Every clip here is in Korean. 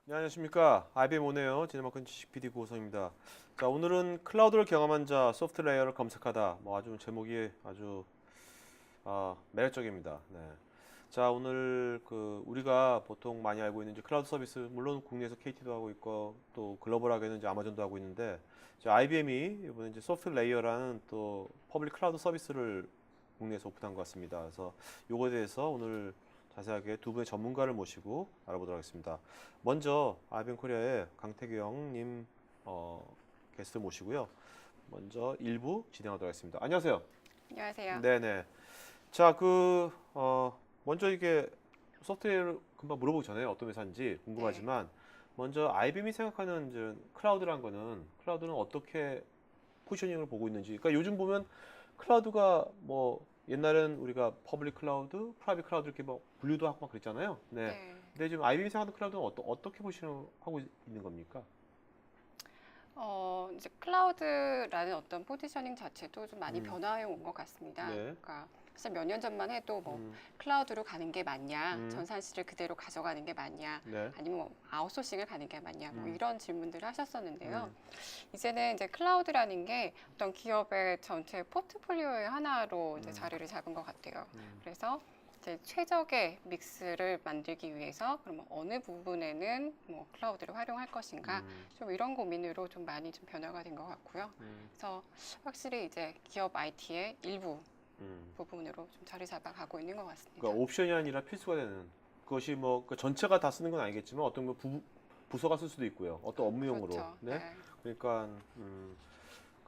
네, 안녕하십니까. IBM 오네요. 지네마큰 지식 PD 고성입니다. 자, 오늘은 클라우드를 경험한 자 소프트 레이어를 검색하다. 아주 제목이 아주 매력적입니다. 네. 자, 오늘 우리가 보통 많이 알고 있는 이제 클라우드 서비스, 물론 국내에서 KT도 하고 있고 또 글로벌하게는 이제 아마존도 하고 있는데, 이제 IBM이 이번에 이제 소프트 레이어라는 또 퍼블릭 클라우드 서비스를 국내에서 오픈한 것 같습니다. 그래서 요거에 대해서 오늘 자세하게 두 분의 전문가를 모시고 알아보도록 하겠습니다. 먼저 IBM 코리아의 강태경님 게스트 모시고요. 먼저 1부 진행하도록 하겠습니다. 안녕하세요. 안녕하세요. 네네. 자, 먼저 이게 소프트웨어를 금방 물어보기 전에 어떤 회사인지 네. 궁금하지만, 먼저 IBM이 생각하는 이제 클라우드는 어떻게 포지셔닝을 보고 있는지. 그러니까 요즘 보면 클라우드가 옛날엔 우리가 퍼블릭 클라우드, 프라이빗 클라우드 이렇게 분류도 하고 막 그랬잖아요. 네. 네. 근데 지금 IBM이 생각하는 클라우드는 어떻게 포지셔닝하고 있는 겁니까? 이제 클라우드라는 어떤 포지셔닝 자체도 좀 많이 음, 변화해 온 것 같습니다. 네. 그러니까 사실 몇 년 전만 해도 음, 클라우드로 가는 게 맞냐, 음, 전산실을 그대로 가져가는 게 맞냐, 네. 아니면 아웃소싱을 가는 게 맞냐, 음, 이런 질문들을 하셨었는데요. 음, 이제는 이제 클라우드라는 게 어떤 기업의 전체 포트폴리오의 하나로 이제 음, 자리를 잡은 것 같아요. 음, 그래서 이제 최적의 믹스를 만들기 위해서 그러면 어느 부분에는 클라우드를 활용할 것인가 음, 좀 이런 고민으로 좀 많이 좀 변화가 된 것 같고요. 음, 그래서 확실히 이제 기업 IT의 일부 음. 부분으로 좀 자리 잡아가고 있는 것 그러니까 같습니다. 옵션이 아니라 필수가 되는, 그것이 그 전체가 다 쓰는 건 아니겠지만 어떤 부서가 쓸 수도 있고요. 어떤 업무용으로. 그렇죠. 네. 네. 그러니까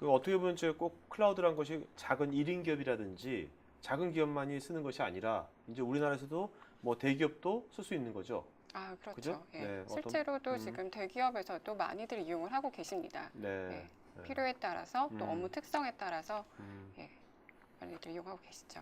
어떻게 보면 이제 꼭 클라우드란 것이 작은 1인 기업이라든지 작은 기업만이 쓰는 것이 아니라 이제 우리나라에서도 대기업도 쓸 수 있는 거죠. 아, 그죠? 그렇죠. 예. 네. 실제로도 지금 대기업에서도 많이들 이용을 하고 계십니다. 네. 예. 네. 필요에 따라서 또 업무 음, 특성에 따라서 음. 예, 많이들 이용하고 계시죠.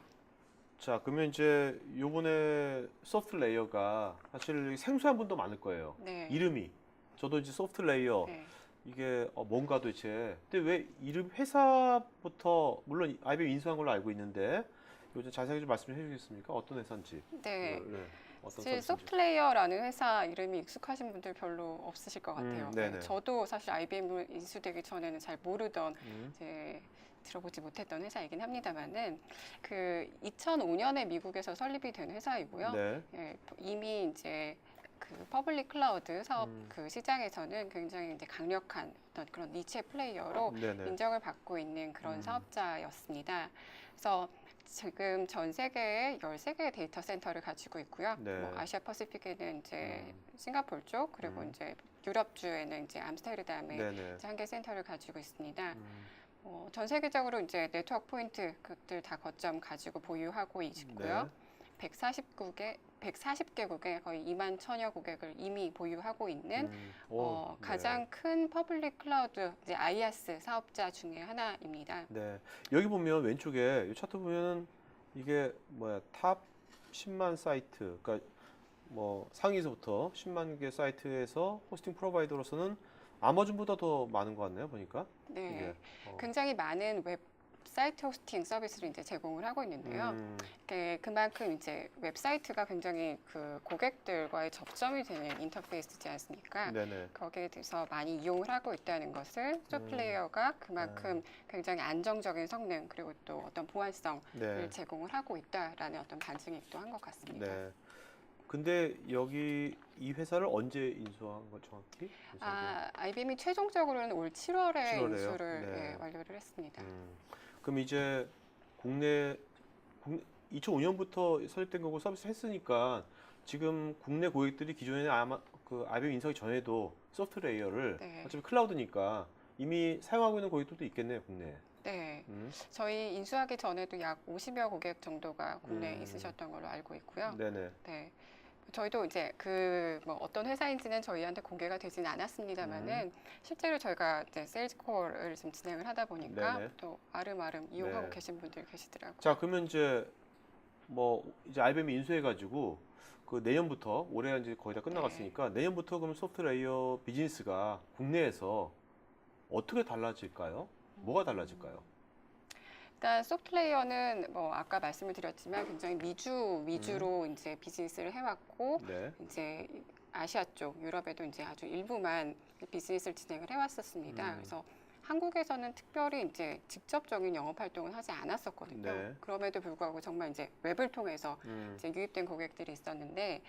자, 그러면 이제 요번에 소프트 레이어가 사실 생소한 분도 많을 거예요. 네. 이름이. 저도 이제 소프트 레이어, 네. 이게 뭔가 도대체. 근데 왜 이름 회사부터, 물론 IBM 인수한 걸로 알고 있는데, 요즘 자세하게 좀 말씀해 주시겠습니까? 어떤 회사인지. 네. 네. 어떤 사실 서비스인지. 소프트레이어라는 회사 이름이 익숙하신 분들 별로 없으실 것 같아요. 예, 네네. 저도 사실 IBM 인수되기 전에는 잘 모르던 음, 이제 들어보지 못했던 회사이긴 합니다만은 그 2005년에 미국에서 설립이 된 회사이고요. 네. 예, 이미 이제 그 퍼블릭 클라우드 사업 음, 그 시장에서는 굉장히 이제 강력한 어떤 그런 니체 플레이어로 네네. 인정을 받고 있는 그런 음, 사업자였습니다. 그래서 지금 전 세계에 13개의 데이터 센터를 가지고 있고요. 네. 아시아 퍼시픽에는 이제 음, 싱가포르 쪽, 그리고 음, 이제 유럽주에는 이제 암스테르담에 네네. 이제 한 개 센터를 가지고 있습니다. 음, 전 세계적으로 이제 네트워크 포인트 그들 다 거점 가지고 보유하고 있고요. 네. 140개국에 거의 2만 천여 고객을 이미 보유하고 있는 네. 가장 큰 퍼블릭 클라우드 이제 IaaS 사업자 중에 하나입니다. 네. 여기 보면 왼쪽에 이 차트 보면은 이게 탑 10만 사이트, 그러니까 상위에서부터 10만 개 사이트에서 호스팅 프로바이더로서는 아마존보다 더 많은 것 같네요, 보니까. 이게. 네, 어. 굉장히 많은 웹사이트 호스팅 서비스를 이제 제공을 하고 있는데요. 음, 그만큼 이제 웹사이트가 굉장히 그 고객들과의 접점이 되는 인터페이스지 않습니까? 네네. 거기에 대해서 많이 이용을 하고 있다는 것을 음, 소플레이어가 아, 그만큼 굉장히 안정적인 성능 그리고 또 어떤 보안성을 네. 제공을 하고 있다라는 어떤 반증이기도 한 것 같습니다. 네. 근데 여기 이 회사를 언제 인수한 거 정확히? 인수하게? IBM이 최종적으로는 올 7월에 7월에요. 인수를 네. 완료를 했습니다. 음. 그럼 이제 국내, 2005년부터 설립된 거고 서비스 했으니까 지금 국내 고객들이 기존에 아마 그 IBM 인수하기 전에도 소프트웨어를 네. 어차피 클라우드니까 이미 사용하고 있는 고객들도 있겠네요, 국내에. 네. 음, 저희 인수하기 전에도 약 50여 고객 정도가 국내에 음, 있으셨던 걸로 알고 있고요. 네네. 네. 저희도 이제 어떤 회사인지는 저희한테 공개가 되진 음, 않았습니다만은 실제로 저희가 이제 세일즈 콜을 좀 진행을 하다 보니까 네네. 또 아름아름 이용하고 네. 계신 분들 자, 계시더라고요. 그러면 이제 IBM이 인수해가지고 그 내년부터 올해 이제 거의 다 네. 끝나갔으니까 내년부터 그럼 소프트웨어 비즈니스가 국내에서 어떻게 달라질까요? 뭐가 달라질까요? 일단 소프트웨어는 아까 말씀을 드렸지만 굉장히 미주 음, 위주로 이제 비즈니스를 해왔고 네. 이제 아시아 쪽, 유럽에도 이제 아주 일부만 비즈니스를 진행을 해왔었습니다. 음. 그래서 한국에서는 특별히 이제 직접적인 영업 활동을 하지 않았었거든요. 네. 그럼에도 불구하고 정말 이제 웹을 통해서 음. 이제 유입된 고객들이 있었는데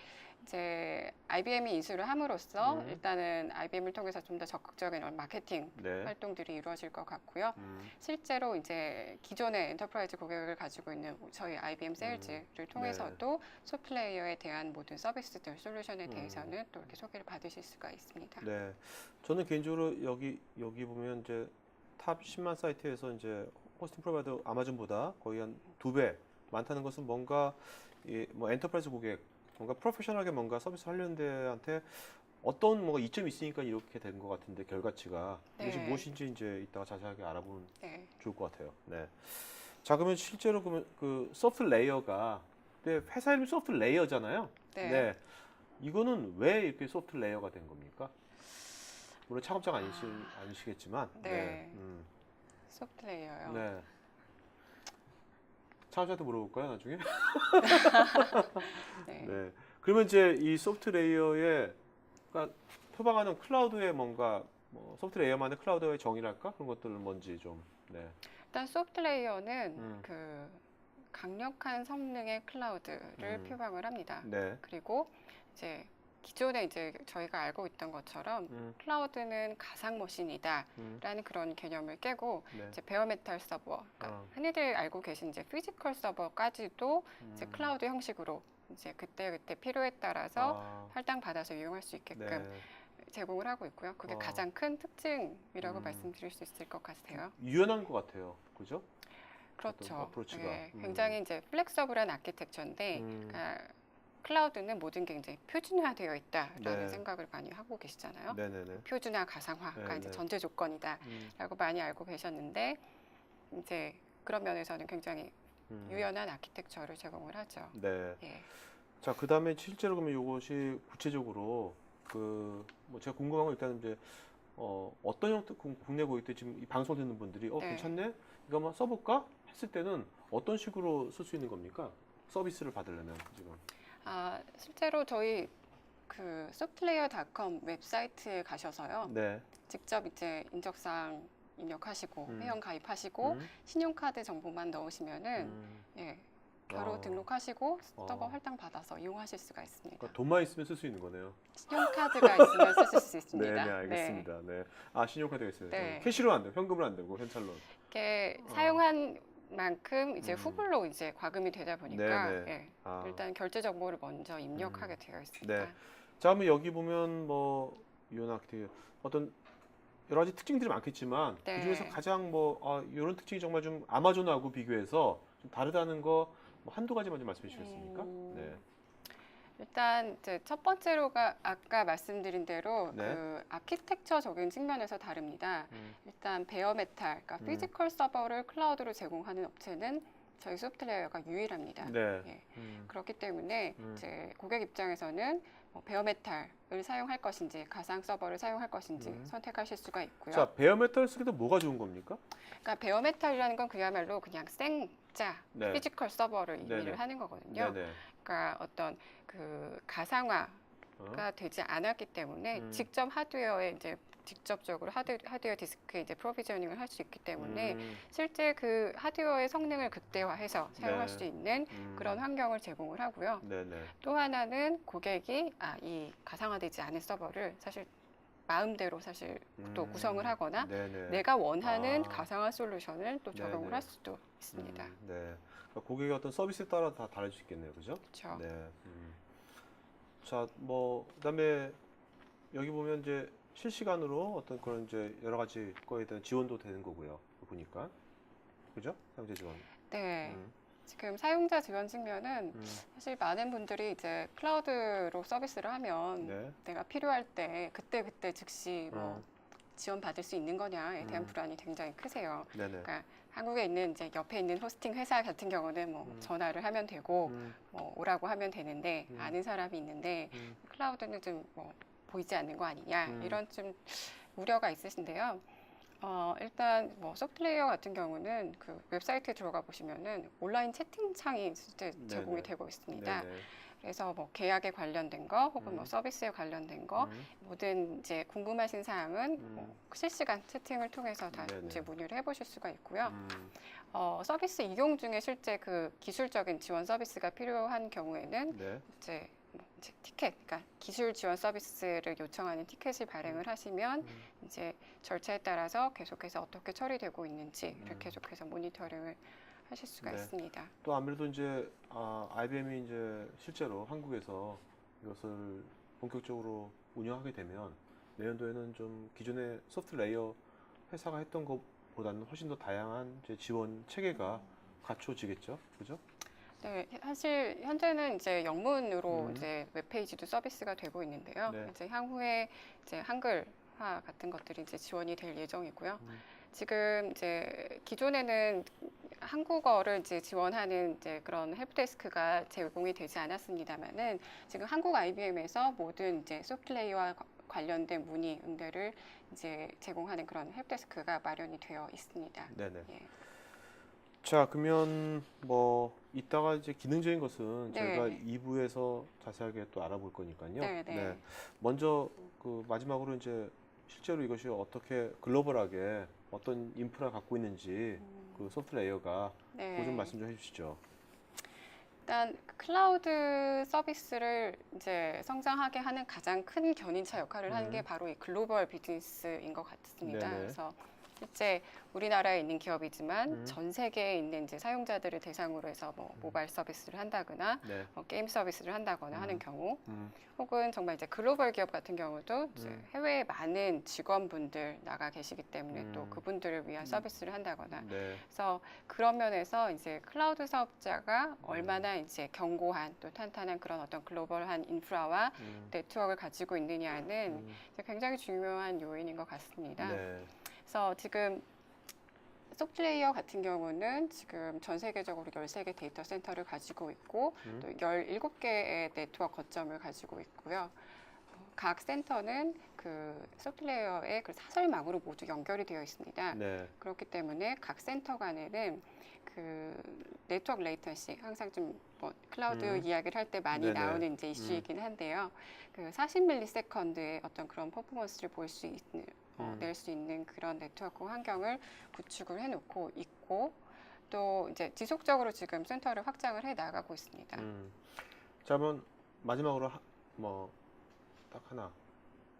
이제 IBM이 인수를 함으로써 일단은 IBM을 통해서 좀 더 적극적인 마케팅 네. 활동들이 이루어질 것 같고요. 음. 실제로 이제 기존의 엔터프라이즈 고객을 가지고 있는 저희 IBM 세일즈를 통해서도 소플레이어에 대한 모든 서비스들, 솔루션에 대해서는 또 이렇게 소개를 받으실 수가 있습니다. 네. 저는 개인적으로 여기 보면 이제 탑 10만 사이트에서 이제 호스팅 프로바이더 아마존보다 거의 한 2배 많다는 것은 뭔가 뭐 엔터프라이즈 고객 뭔가 프로페셔널하게 뭔가 서비스 하려는 데한테 어떤 뭔가 이점이 있으니까 이렇게 된 것 같은데 결과치가 이것이 네. 무엇인지 이제 이따가 자세하게 알아보면 네. 좋을 것 같아요. 네. 자, 그러면 실제로 그러면 그 소프트 레이어가 근데 회사 이름이 소프트 레이어잖아요. 네. 이거는 왜 이렇게 소프트 레이어가 된 겁니까? 물론 창업자가 아니시겠지만. 네. 네. 소플레이어요. 네. 창업자한테 물어볼까요, 나중에? 네. 네. 그러면 이제 이 소프트 레이어에 그러니까 표방하는 클라우드의 뭔가 뭐 소프트 레이어만의 클라우드의 정의랄까? 그런 것들은 뭔지 좀. 네. 일단 소프트레이어는 음. 그 강력한 성능의 클라우드를 표방을 합니다. 네. 그리고 이제 기존에 이제 저희가 알고 있던 것처럼 클라우드는 가상 머신이다라는 음. 그런 개념을 깨고 네. 이제 베어메탈 서버, 그러니까 흔히들 알고 계신 이제 피지컬 서버까지도 이제 클라우드 형식으로 이제 그때 필요에 따라서 할당 받아서 이용할 수 있게끔 네. 제공을 하고 있고요. 그게 가장 큰 특징이라고 말씀드릴 수 있을 것 같아요. 유연한 것 같아요. 그죠? 그렇죠. 어프로치가. 네, 굉장히 이제 플렉서블한 아키텍처인데, 그러니까 클라우드는 모든 게 이제 표준화되어 있다라는 네. 생각을 많이 하고 계시잖아요. 네네네. 표준화, 가상화가 네, 이제 네. 전제 조건이다라고 많이 알고 계셨는데, 이제 그런 면에서는 굉장히 유연한 아키텍처를 제공을 하죠. 네. 예. 자, 그 다음에 실제로 그러면 이것이 구체적으로 뭐 제가 궁금한 건 일단 이제 어떤 형태 국내 고객들 지금 이 방송 듣는 분들이 네. 괜찮네? 이거 한번 써볼까? 했을 때는 어떤 식으로 쓸 수 있는 겁니까? 서비스를 받으려면 지금. 실제로 저희 그 softlayer.com 웹사이트에 가셔서요. 네. 직접 이제 인적사항 입력하시고 회원 가입하시고 음. 신용카드 정보만 넣으시면은 예, 바로 등록하시고 서버 할당 받아서 이용하실 수가 있습니다. 그러니까 돈만 있으면 쓸 수 있는 거네요. 신용카드가 있으면 쓰실 수 있습니다. 네, 알겠습니다. 네. 신용카드가 있어요. 네. 캐시로 안 돼요. 현금으로 안 되고 현찰로. 이렇게 사용한 만큼 이제 후불로 이제 과금이 되다 보니까 예, 일단 결제 정보를 먼저 입력하게 되어 있습니다. 네. 자, 그러면 여기 보면 뭐 유연 아키텍처 어떤 여러 가지 특징들이 많겠지만 네. 그중에서 가장 이런 특징이 정말 좀 아마존하고 비교해서 좀 다르다는 거 뭐 한두 가지만 좀 말씀해 주시겠습니까? 네. 일단 이제 첫 번째로가 아까 말씀드린 대로 네. 그 아키텍처적인 측면에서 다릅니다. 일단 베어메탈, 그러니까 피지컬 서버를 클라우드로 제공하는 업체는 저희 소프트웨어가 유일합니다. 네. 예. 그렇기 때문에 이제 고객 입장에서는 베어메탈을 사용할 것인지 가상 서버를 사용할 것인지 선택하실 수가 있고요. 자, 베어메탈 쓰기도 뭐가 좋은 겁니까? 그러니까 베어메탈이라는 건 그야말로 그냥 생짜 네. 피지컬 서버를 의미를 네네. 하는 거거든요. 네네. 그러니까 어떤 그 가상화가 되지 않았기 때문에 직접 하드웨어에 이제 직접적으로 하드웨어 디스크에 이제 프로비저닝을 할 수 있기 때문에 실제 그 하드웨어의 성능을 극대화해서 사용할 네. 수 있는 그런 환경을 제공을 하고요. 네네. 또 하나는 고객이 이 가상화되지 않은 서버를 사실 마음대로 사실 또 구성을 하거나 네네. 내가 원하는 가상화 솔루션을 또 적용을 네네. 할 수도 있습니다. 네. 그러니까 고객의 어떤 서비스에 따라 다 다를 수 있겠네요, 그죠? 그렇죠. 네. 자, 뭐 그다음에 여기 보면 이제 실시간으로 어떤 그런 이제 여러 가지 거에 대한 지원도 되는 거고요. 보니까 그죠? 사용자 지원. 네. 지금 사용자 지원 측면은 사실 많은 분들이 이제 클라우드로 서비스를 하면 네. 내가 필요할 때 그때 즉시 뭐 지원 받을 수 있는 거냐에 대한 불안이 굉장히 크세요. 네네. 그러니까 한국에 있는 이제 옆에 있는 호스팅 회사 같은 경우는 뭐 전화를 하면 되고 뭐 오라고 하면 되는데 아는 사람이 있는데 클라우드는 좀 뭐 보이지 않는 거 아니냐 이런 좀 우려가 있으신데요. 일단 뭐 소프트웨어 같은 경우는 그 웹사이트에 들어가 보시면은 온라인 채팅창이 실제 제공이 네네. 되고 있습니다. 네네. 그래서 뭐 계약에 관련된 거 혹은 뭐 서비스에 관련된 거 모든 이제 궁금하신 사항은 뭐 실시간 채팅을 통해서 다 네네. 이제 문의를 해보실 수가 있고요. 서비스 이용 중에 실제 그 기술적인 지원 서비스가 필요한 경우에는 네. 이제 티켓, 그러니까 기술 지원 서비스를 요청하는 티켓을 발행을 하시면 이제 절차에 따라서 계속해서 어떻게 처리되고 있는지 이렇게 계속해서 모니터링을 하실 수가 네. 있습니다. 또 아무래도 이제 IBM이 이제 실제로 한국에서 이것을 본격적으로 운영하게 되면 내년도에는 좀 기존의 소프트 레이어 회사가 했던 것보다는 훨씬 더 다양한 이제 지원 체계가 갖춰지겠죠, 그죠? 네, 사실 현재는 이제 영문으로 음. 이제 웹페이지도 서비스가 되고 있는데요. 네. 이제 향후에 이제 한글화 같은 것들이 이제 지원이 될 예정이고요. 지금 이제 기존에는 한국어를 이제 지원하는 이제 그런 헬프데스크가 제공이 되지 않았습니다만은 지금 한국 IBM에서 모든 이제 소프트웨어와 관련된 문의 응대를 이제 제공하는 그런 헬프데스크가 마련이 되어 있습니다. 네네. 예. 자, 그러면 뭐 이따가 이제 기능적인 것은 네. 저희가 2부에서 자세하게 또 알아볼 거니까요. 네, 네. 먼저 그 마지막으로 이제 실제로 이것이 어떻게 글로벌하게 어떤 인프라 갖고 있는지 그 소프트 레이어가 네. 그거 좀 말씀 좀 해주시죠. 일단 클라우드 서비스를 이제 성장하게 하는 가장 큰 견인차 역할을 하는 게 바로 이 글로벌 비즈니스인 것 같습니다. 네네. 그래서 실제 우리나라에 있는 기업이지만 전 세계에 있는 이제 사용자들을 대상으로 해서 뭐 모바일 서비스를 한다거나 네. 게임 서비스를 한다거나 하는 경우, 음. 혹은 정말 이제 글로벌 기업 같은 경우도 이제 해외에 많은 직원분들 나가 계시기 때문에 또 그분들을 위한 서비스를 한다거나. 네. 그래서 그런 면에서 이제 클라우드 사업자가 얼마나 이제 견고한 또 탄탄한 그런 어떤 글로벌한 인프라와 네트워크를 가지고 있느냐는 이제 굉장히 중요한 요인인 것 같습니다. 네. 그래서 지금 소프트웨어 같은 경우는 지금 전 세계적으로 13개 데이터 센터를 가지고 있고 또 17개의 네트워크 거점을 가지고 있고요. 각 센터는 그 소프트웨어의 그 사설망으로 모두 연결이 되어 있습니다. 네. 그렇기 때문에 각 센터 간에는 그 네트워크 레이턴시, 항상 좀 뭐 클라우드 이야기를 할 때 많이 네네. 나오는 이제 이슈이긴 한데요. 그 40ms의 어떤 그런 퍼포먼스를 볼 수 있는 낼 수 있는 그런 네트워크 환경을 구축을 해놓고 있고, 또 이제 지속적으로 지금 센터를 확장을 해 나가고 있습니다. 자, 그러면 마지막으로 뭐 딱 하나,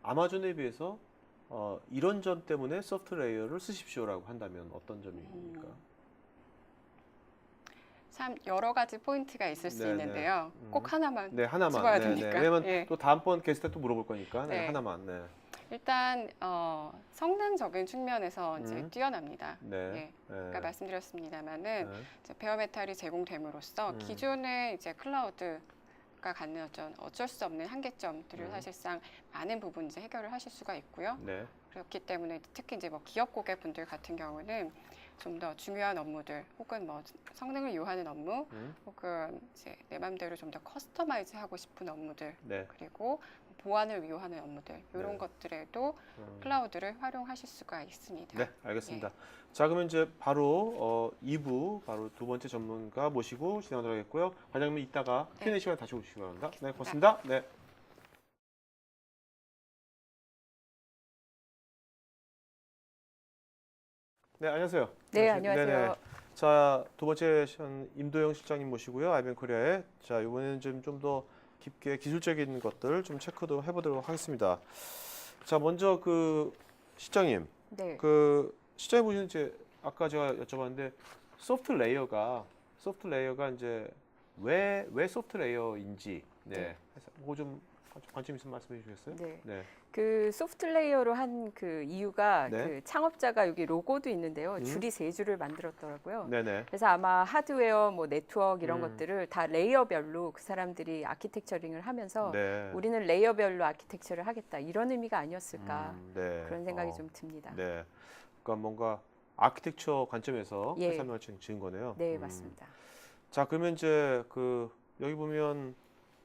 아마존에 비해서 이런 점 때문에 소프트 레이어를 쓰십시오라고 한다면 어떤 점입니까? 참 여러 가지 포인트가 있을 수 네네. 있는데요. 꼭 하나만 네, 하나만. 집어야 네, 됩니까? 네. 왜냐면 예. 또 다음번 게스트 때 또 물어볼 거니까 네. 하나만. 네. 일단 성능적인 측면에서 이제 뛰어납니다. 네. 예. 네. 아까 말씀드렸습니다만은 네. 이제 베어메탈이 제공됨으로써 기존의 이제 클라우드가 갖는 어쩔 수 없는 한계점들을 사실상 많은 부분 이제 해결을 하실 수가 있고요. 네. 그렇기 때문에 특히 이제 뭐 기업 고객분들 같은 경우는 좀 더 중요한 업무들 혹은 뭐 성능을 요하는 업무 혹은 이제 내 맘대로 좀 더 커스터마이즈 하고 싶은 업무들 네. 그리고 보안을 위요하는 업무들 이런 네. 것들에도 클라우드를 활용하실 수가 있습니다. 네, 알겠습니다. 자, 그러면 이제 바로 2부 바로 두 번째 전문가 모시고 진행하도록 하겠고요. 과장님 이따가 Q&A 시간 다시 오시기 바랍니다. 네, 고맙습니다. 네. 네, 안녕하세요. 네, 안녕하세요. 네네. 자, 두 번째 시간 임도영 실장님 모시고요. IBM 코리아에. 자, 이번에는 좀 더 깊게 기술적인 것들 좀 체크도 해보도록 하겠습니다. 자, 먼저 그 실장님, 네. 그 실장님 보시는 이제 아까 제가 여쭤봤는데 소프트 레이어가 이제 왜 소프트 레이어인지 네. 그거 좀 관심 있으면 말씀해 주시겠어요? 네. 네. 그 소프트 레이어로 한 그 이유가 네. 그 창업자가 여기 로고도 있는데요. 줄이 3줄을 만들었더라고요. 네네. 그래서 아마 하드웨어, 뭐 네트워크 이런 것들을 다 레이어별로 그 사람들이 아키텍처링을 하면서 네. 우리는 레이어별로 아키텍처를 하겠다. 이런 의미가 아니었을까. 네. 그런 생각이 좀 듭니다. 네. 그러니까 뭔가 아키텍처 관점에서 예. 회사명을 지은 거네요. 네, 맞습니다. 자, 그러면 이제 그 여기 보면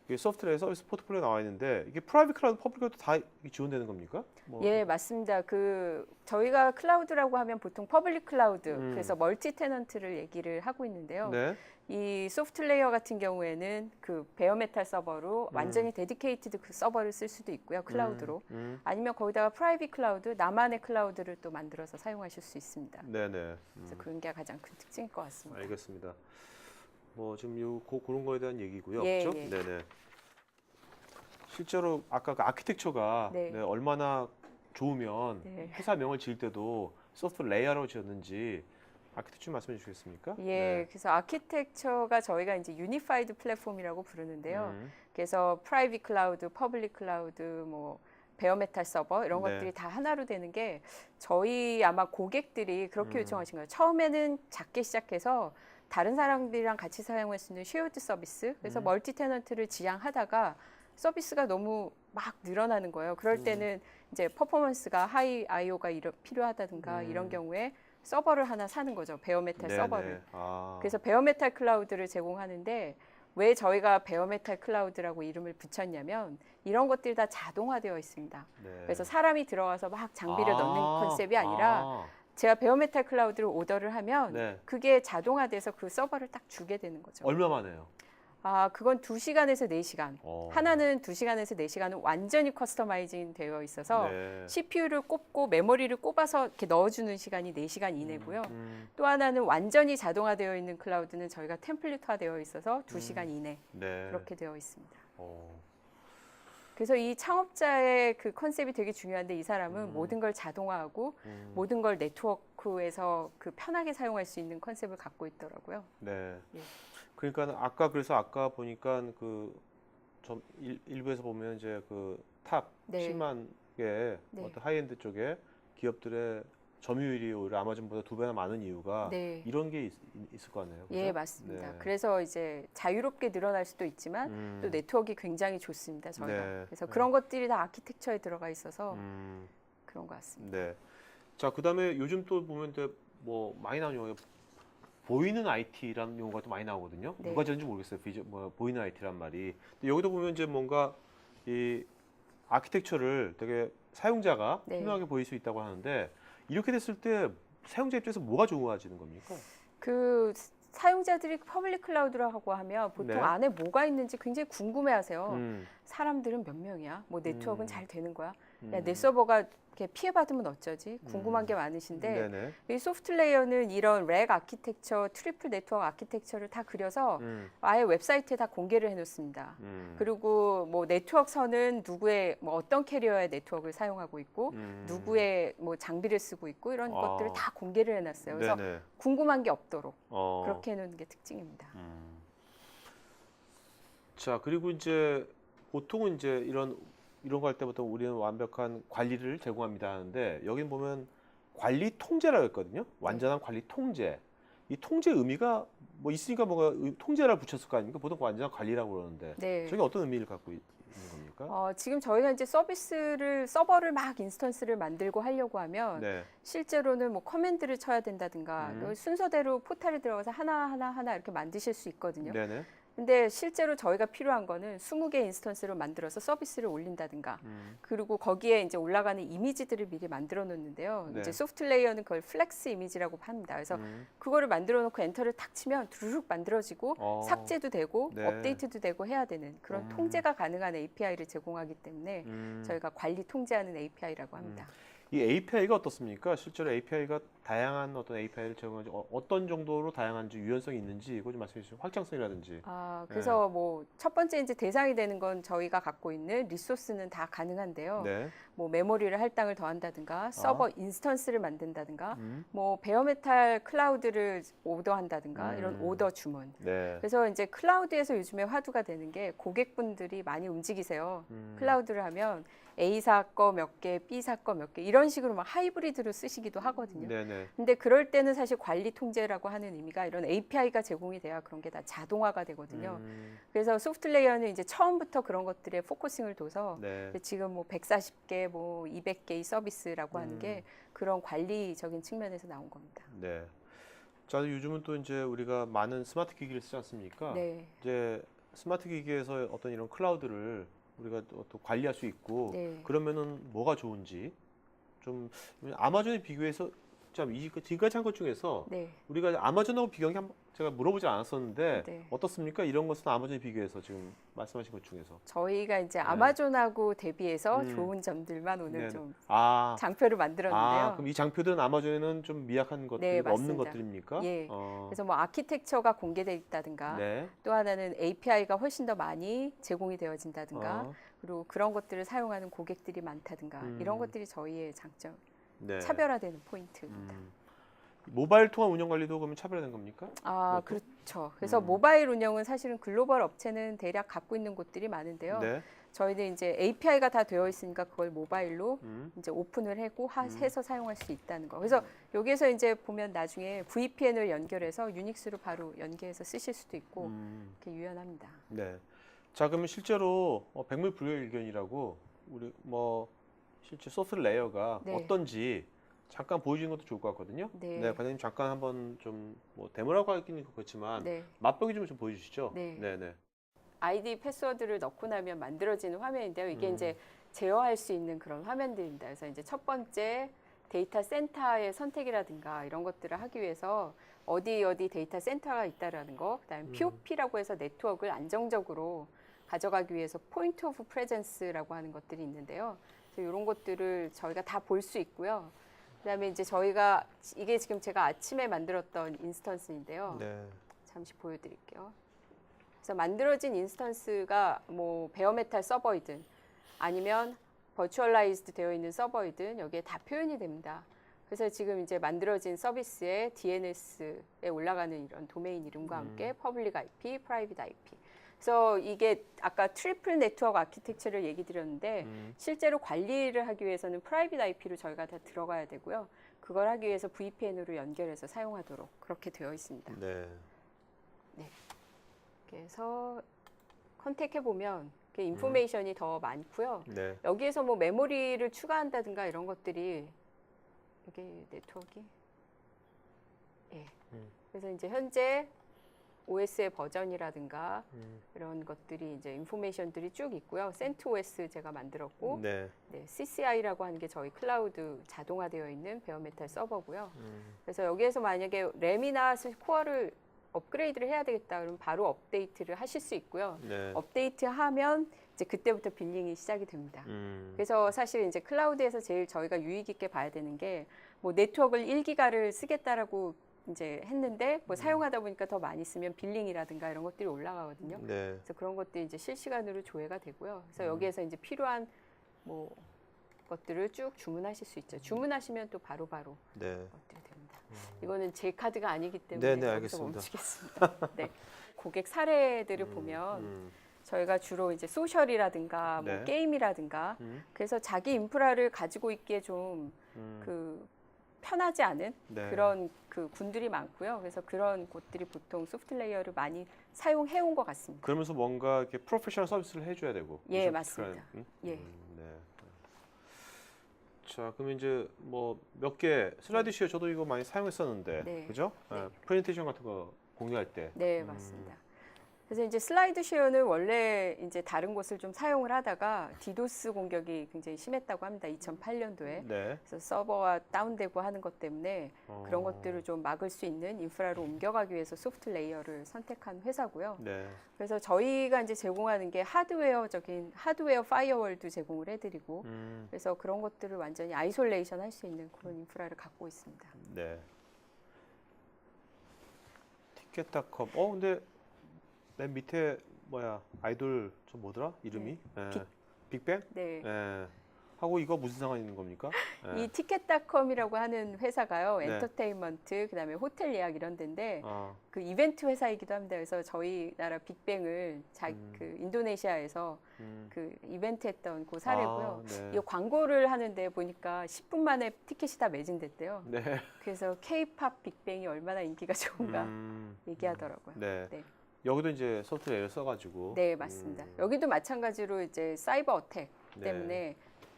이게 소프트웨어 서비스 포트폴리오 나와 있는데 이게 프라이빗 클라우드, 퍼블릭 클라우드 다 지원되는 겁니까? 뭐. 예, 맞습니다. 그 저희가 클라우드라고 하면 보통 퍼블릭 클라우드, 그래서 멀티 테넌트를 얘기를 하고 있는데요. 네. 이 소프트 레이어 같은 경우에는 그 베어메탈 서버로 완전히 데디케이티드 그 서버를 쓸 수도 있고요. 클라우드로. 아니면 거기다가 프라이빗 클라우드, 나만의 클라우드를 또 만들어서 사용하실 수 있습니다. 네네. 그래서 그런 게 가장 큰 특징일 것 같습니다. 알겠습니다. 뭐 지금 그런 거에 대한 얘기고요. 예, 그렇죠? 예. 네네. 실제로 아까 그 아키텍처가 네. 네, 얼마나 좋으면 네. 회사명을 지을 때도 소프트 레이어로 지었는지 아키텍처 말씀해 주시겠습니까? 예, 네. 그래서 아키텍처가 저희가 이제 유니파이드 플랫폼이라고 부르는데요. 음, 그래서 프라이빗 클라우드, 퍼블릭 클라우드, 뭐 베어메탈 서버 이런 네. 것들이 다 하나로 되는 게 저희 아마 고객들이 그렇게 음. 요청하신 거예요. 처음에는 작게 시작해서 다른 사람들이랑 같이 사용할 수 있는 쉐어드 서비스, 그래서 멀티 테넌트를 지향하다가 서비스가 너무 막 늘어나는 거예요. 그럴 때는 이제 퍼포먼스가 하이 IO가 필요하다든가 이런 경우에 서버를 하나 사는 거죠. 베어메탈 네네. 서버를. 아, 그래서 베어메탈 클라우드를 제공하는데 왜 저희가 베어메탈 클라우드라고 이름을 붙였냐면 이런 것들이 다 자동화되어 있습니다. 네. 그래서 사람이 들어가서 막 장비를 넣는 컨셉이 아니라 아, 제가 베어메탈 클라우드를 오더를 하면 네. 그게 자동화돼서 그 서버를 딱 주게 되는 거죠. 얼마 만에요? 아, 그건 2시간에서 4시간. 어. 하나는 2시간에서 4시간은 완전히 커스터마이징 되어 있어서 네. CPU를 꼽고 메모리를 꼽아서 이렇게 넣어주는 시간이 4시간 이내고요. 음, 또 하나는 완전히 자동화되어 있는 클라우드는 저희가 템플릿화되어 있어서 2시간 이내 네. 그렇게 되어 있습니다. 어, 그래서 이 창업자의 그 컨셉이 되게 중요한데 이 사람은 모든 걸 자동화하고 모든 걸 네트워크에서 그 편하게 사용할 수 있는 컨셉을 갖고 있더라고요. 네. 예. 그러니까 그래서 아까 보니까 일부에서 보면 이제 그 탑 네. 10만 개 네. 어떤 하이엔드 쪽에 기업들의 점유율이 오히려 아마존보다 2배나 많은 이유가 네. 이런 게 있을 거 아니에요. 그죠? 예, 맞습니다. 네. 그래서 이제 자유롭게 늘어날 수도 있지만 또 네트워크가 굉장히 좋습니다. 저희가. 네. 그래서 네. 그런 것들이 다 아키텍처에 들어가 있어서 음, 그런 것 같습니다. 네. 자, 그다음에 요즘 또 보면 뭐 많이 나오는 용어가 보이는 IT라는 용어가 또 많이 나오거든요. 네. 누가 지었는지 모르겠어요. 보이는 IT란 말이. 근데 여기도 보면 이제 뭔가 이 아키텍처를 되게 사용자가 네. 투명하게 보일 수 있다고 하는데 이렇게 됐을 때 사용자 입장에서 뭐가 좋아지는 겁니까? 그 사용자들이 퍼블릭 클라우드라고 하면 보통 네. 안에 뭐가 있는지 굉장히 궁금해하세요. 음, 사람들은 몇 명이야? 뭐 네트워크는 잘 되는 거야? 야, 내 음. 서버가 이렇게 피해받으면 어쩌지? 궁금한 게 많으신데 네네. 이 소프트 레이어는 이런 렉 아키텍처, 트리플 네트워크 아키텍처를 다 그려서 아예 웹사이트에 다 공개를 해놓습니다. 그리고 뭐 네트워크 선은 누구의 뭐 어떤 캐리어의 네트워크를 사용하고 있고 누구의 뭐 장비를 쓰고 있고 이런 아. 것들을 다 공개를 해놨어요. 그래서 네네. 궁금한 게 없도록 어. 그렇게 해놓는 게 특징입니다. 자, 그리고 이제 보통은 이제 이런 거 할 때부터 우리는 완벽한 관리를 제공합니다 하는데 여기는 보면 관리 통제라고 했거든요. 완전한 관리 통제. 이 통제 의미가 뭐 있으니까 뭔가 통제를 붙였을 거 아닙니까? 보통 완전한 관리라고 그러는데 네. 저게 어떤 의미를 갖고 있는 겁니까? 지금 저희가 이제 서버를 막 인스턴스를 만들고 하려고 하면 네. 실제로는 뭐 커맨드를 쳐야 된다든가 순서대로 포탈에 들어가서 하나 이렇게 만드실 수 있거든요. 네네. 근데 실제로 저희가 필요한 거는 20개 인스턴스를 만들어서 서비스를 올린다든가 그리고 거기에 이제 올라가는 이미지들을 미리 만들어 놓는데요. 네. 이제 소프트 레이어는 그걸 플렉스 이미지라고 합니다. 그래서 그거를 만들어 놓고 엔터를 탁 치면 두루룩 만들어지고 삭제도 되고 네. 업데이트도 되고 해야 되는 그런 통제가 가능한 API를 제공하기 때문에 저희가 관리 통제하는 API라고 합니다. 이 API가 어떻습니까? 실제로 API가 다양한 어떤 API를 제공하는지 어떤 정도로 다양한지 유연성이 있는지 이거 좀 말씀해 주시죠. 확장성이라든지. 그래서 뭐 첫 번째 이제 대상이 되는 건 저희가 갖고 있는 리소스는 다 가능한데요. 네. 뭐 메모리를 할당을 더한다든가 서버 인스턴스를 만든다든가 뭐 베어메탈 클라우드를 오더한다든가 이런 오더 주문. 네. 그래서 이제 클라우드에서 요즘에 화두가 되는 게 고객분들이 많이 움직이세요. 클라우드를 하면 A사 거 몇 개, B사 거 몇 개 이런 식으로 막 하이브리드로 쓰시기도 하거든요. 네네. 근데 그럴 때는 사실 관리 통제라고 하는 의미가 이런 API가 제공이 돼야 그런 게 다 자동화가 되거든요. 그래서 소프트 레이어는 이제 처음부터 그런 것들에 포커싱을 둬서 네. 지금 뭐 140개, 뭐 200개의 서비스라고 하는 게 그런 관리적인 측면에서 나온 겁니다. 네. 자, 요즘은 또 이제 우리가 많은 스마트 기기를 쓰지 않습니까? 네. 이제 스마트 기기에서 어떤 이런 클라우드를 우리가 또 관리할 수 있고 네. 그러면은 뭐가 좋은지 좀 아마존에 비교해서 참 지금까지 한 것 중에서 네. 우리가 아마존하고 비교한 게 제가 물어보지 않았었는데 네. 어떻습니까? 이런 것은 아마존에 비교해서 지금 말씀하신 것 중에서. 저희가 이제 아마존하고 대비해서 음. 좋은 점들만 오늘 네네. 좀 아, 장표를 만들었는데요. 그럼 이 장표들은 아마존에는 좀 미약한 것들이 네, 없는 맞습니다. 것들입니까? 예. 어, 그래서 뭐 아키텍처가 공개돼 있다든가 네. 또 하나는 API가 훨씬 더 많이 제공이 되어진다든가 어, 그리고 그런 것들을 사용하는 고객들이 많다든가 이런 것들이 저희의 장점, 네. 차별화되는 포인트입니다. 모바일 통화 운영 관리도 그러면 차별화된 겁니까? 아, 그것도? 그렇죠. 그래서 모바일 운영은 사실은 글로벌 업체는 대략 갖고 있는 곳들이 많은데요. 네. 저희는 이제 API가 다 되어 있으니까 그걸 모바일로 음. 이제 오픈을 하고 해서 사용할 수 있다는 거. 그래서 여기에서 이제 보면 나중에 VPN을 연결해서 유닉스로 바로 연계해서 쓰실 수도 있고 이렇게 유연합니다. 네. 자, 그러면 실제로 백물불여일견이라고 우리 뭐 실제 소스 레이어가 네. 어떤지 잠깐 보여주는 것도 좋을 것 같거든요. 네. 네, 과장님 잠깐 한번 좀 뭐 데모라고 하기는 그렇지만 네. 맛보기 좀 보여주시죠. 네. 네, 네. 아이디 패스워드를 넣고 나면 만들어지는 화면인데요. 이게 이제 제어할 수 있는 그런 화면들입니다. 그래서 이제 첫 번째 데이터 센터의 선택이라든가 이런 것들을 하기 위해서 어디 데이터 센터가 있다라는 거, 그다음에 POP라고 해서 네트워크를 안정적으로 가져가기 위해서 포인트 오브 프레젠스라고 하는 것들이 있는데요. 그래서 이런 것들을 저희가 다 볼 수 있고요. 그다음에 이제 저희가 이게 지금 제가 아침에 만들었던 인스턴스인데요. 네. 잠시 보여드릴게요. 그래서 만들어진 인스턴스가 뭐 베어메탈 서버이든 아니면 버추얼라이즈드 되어 있는 서버이든 여기에 다 표현이 됩니다. 그래서 지금 이제 만들어진 서비스의 DNS에 올라가는 이런 도메인 이름과 함께 퍼블릭 IP, 프라이빗 IP. 그래서 이게 아까 트리플 네트워크 아키텍처를 얘기 드렸는데 실제로 관리를 하기 위해서는 프라이빗 IP로 저희가 다 들어가야 되고요. 그걸 하기 위해서 VPN으로 연결해서 사용하도록 그렇게 되어 있습니다. 네. 그래서 컨택해 보면 인포메이션이 더 많고요. 네. 여기에서 뭐 메모리를 추가한다든가 이런 것들이 이게 네트워크. 예. 그래서 이제 현재 OS의 버전이라든가 이런 것들이 이제 인포메이션들이 쭉 있고요. CentOS 제가 만들었고, 네. 네, CCI라고 하는 게 저희 클라우드 자동화되어 있는 베어메탈 서버고요. 그래서 여기에서 만약에 램이나 코어를 업그레이드를 해야 되겠다 그러면 바로 업데이트를 하실 수 있고요. 네. 업데이트하면 이제 그때부터 빌링이 시작이 됩니다. 그래서 사실 이제 클라우드에서 제일 저희가 유익 있게 봐야 되는 게 뭐 네트워크를 1기가를 쓰겠다라고 이제 했는데 뭐 사용하다 보니까 더 많이 쓰면 빌링이라든가 이런 것들이 올라가거든요. 네. 그래서 그런 것들이 이제 실시간으로 조회가 되고요. 그래서 여기에서 이제 필요한 뭐 것들을 쭉 주문하실 수 있죠. 주문하시면 또 바로바로 네. 것들이 됩니다. 이거는 제 카드가 아니기 때문에 네, 여기서 알겠습니다. 멈추겠습니다. 네. 고객 사례들을 보면 저희가 주로 이제 소셜이라든가 뭐 네. 게임이라든가 그래서 자기 인프라를 가지고 있기에 좀 그 편하지 않은 네. 그런 그 군들이 많고요. 그래서 그런 곳들이 보통 소프트 레이어를 많이 사용해 온 것 같습니다. 그러면서 뭔가 이렇게 프로페셔널 서비스를 해줘야 되고. 예, 그죠? 맞습니다. 예. 네. 자, 그럼 이제 뭐 몇 개 슬라이드 쇼 저도 이거 많이 사용했었는데, 네. 그죠? 네. 프레젠테이션 같은 거 공유할 때. 네, 맞습니다. 그래서 이제 슬라이드 쉐어는 원래 이제 다른 곳을 좀 사용을 하다가 디도스 공격이 굉장히 심했다고 합니다. 2008년도에. 네. 그래서 서버가 다운되고 하는 것 때문에 그런 것들을 좀 막을 수 있는 인프라로 옮겨가기 위해서 소프트 레이어를 선택한 회사고요. 네. 그래서 저희가 이제 제공하는 게 하드웨어적인 하드웨어 파이어월도 제공을 해드리고 그래서 그런 것들을 완전히 아이솔레이션 할 수 있는 그런 인프라를 갖고 있습니다. 네. 티켓닷컴. 근데 맨 밑에 뭐야 아이돌 저 뭐더라 이름이? 예. 빅뱅? 네. 예. 하고 이거 무슨 상관이 있는 겁니까? 예. 이 티켓닷컴이라고 하는 회사가요. 네. 엔터테인먼트, 그다음에 호텔 예약 이런 데인데 아, 그 이벤트 회사이기도 합니다. 그래서 저희 나라 빅뱅을 그 인도네시아에서 그 이벤트 했던 그 사례고요. 네. 이 광고를 하는데 보니까 10분 만에 티켓이 다 매진됐대요. 네. 그래서 K-팝 빅뱅이 얼마나 인기가 좋은가 얘기하더라고요. 네. 네. 여기도 이제 소프트웨어를 써가지고. 네, 맞습니다. 여기도 마찬가지로 이제 사이버 어택 네. 때문에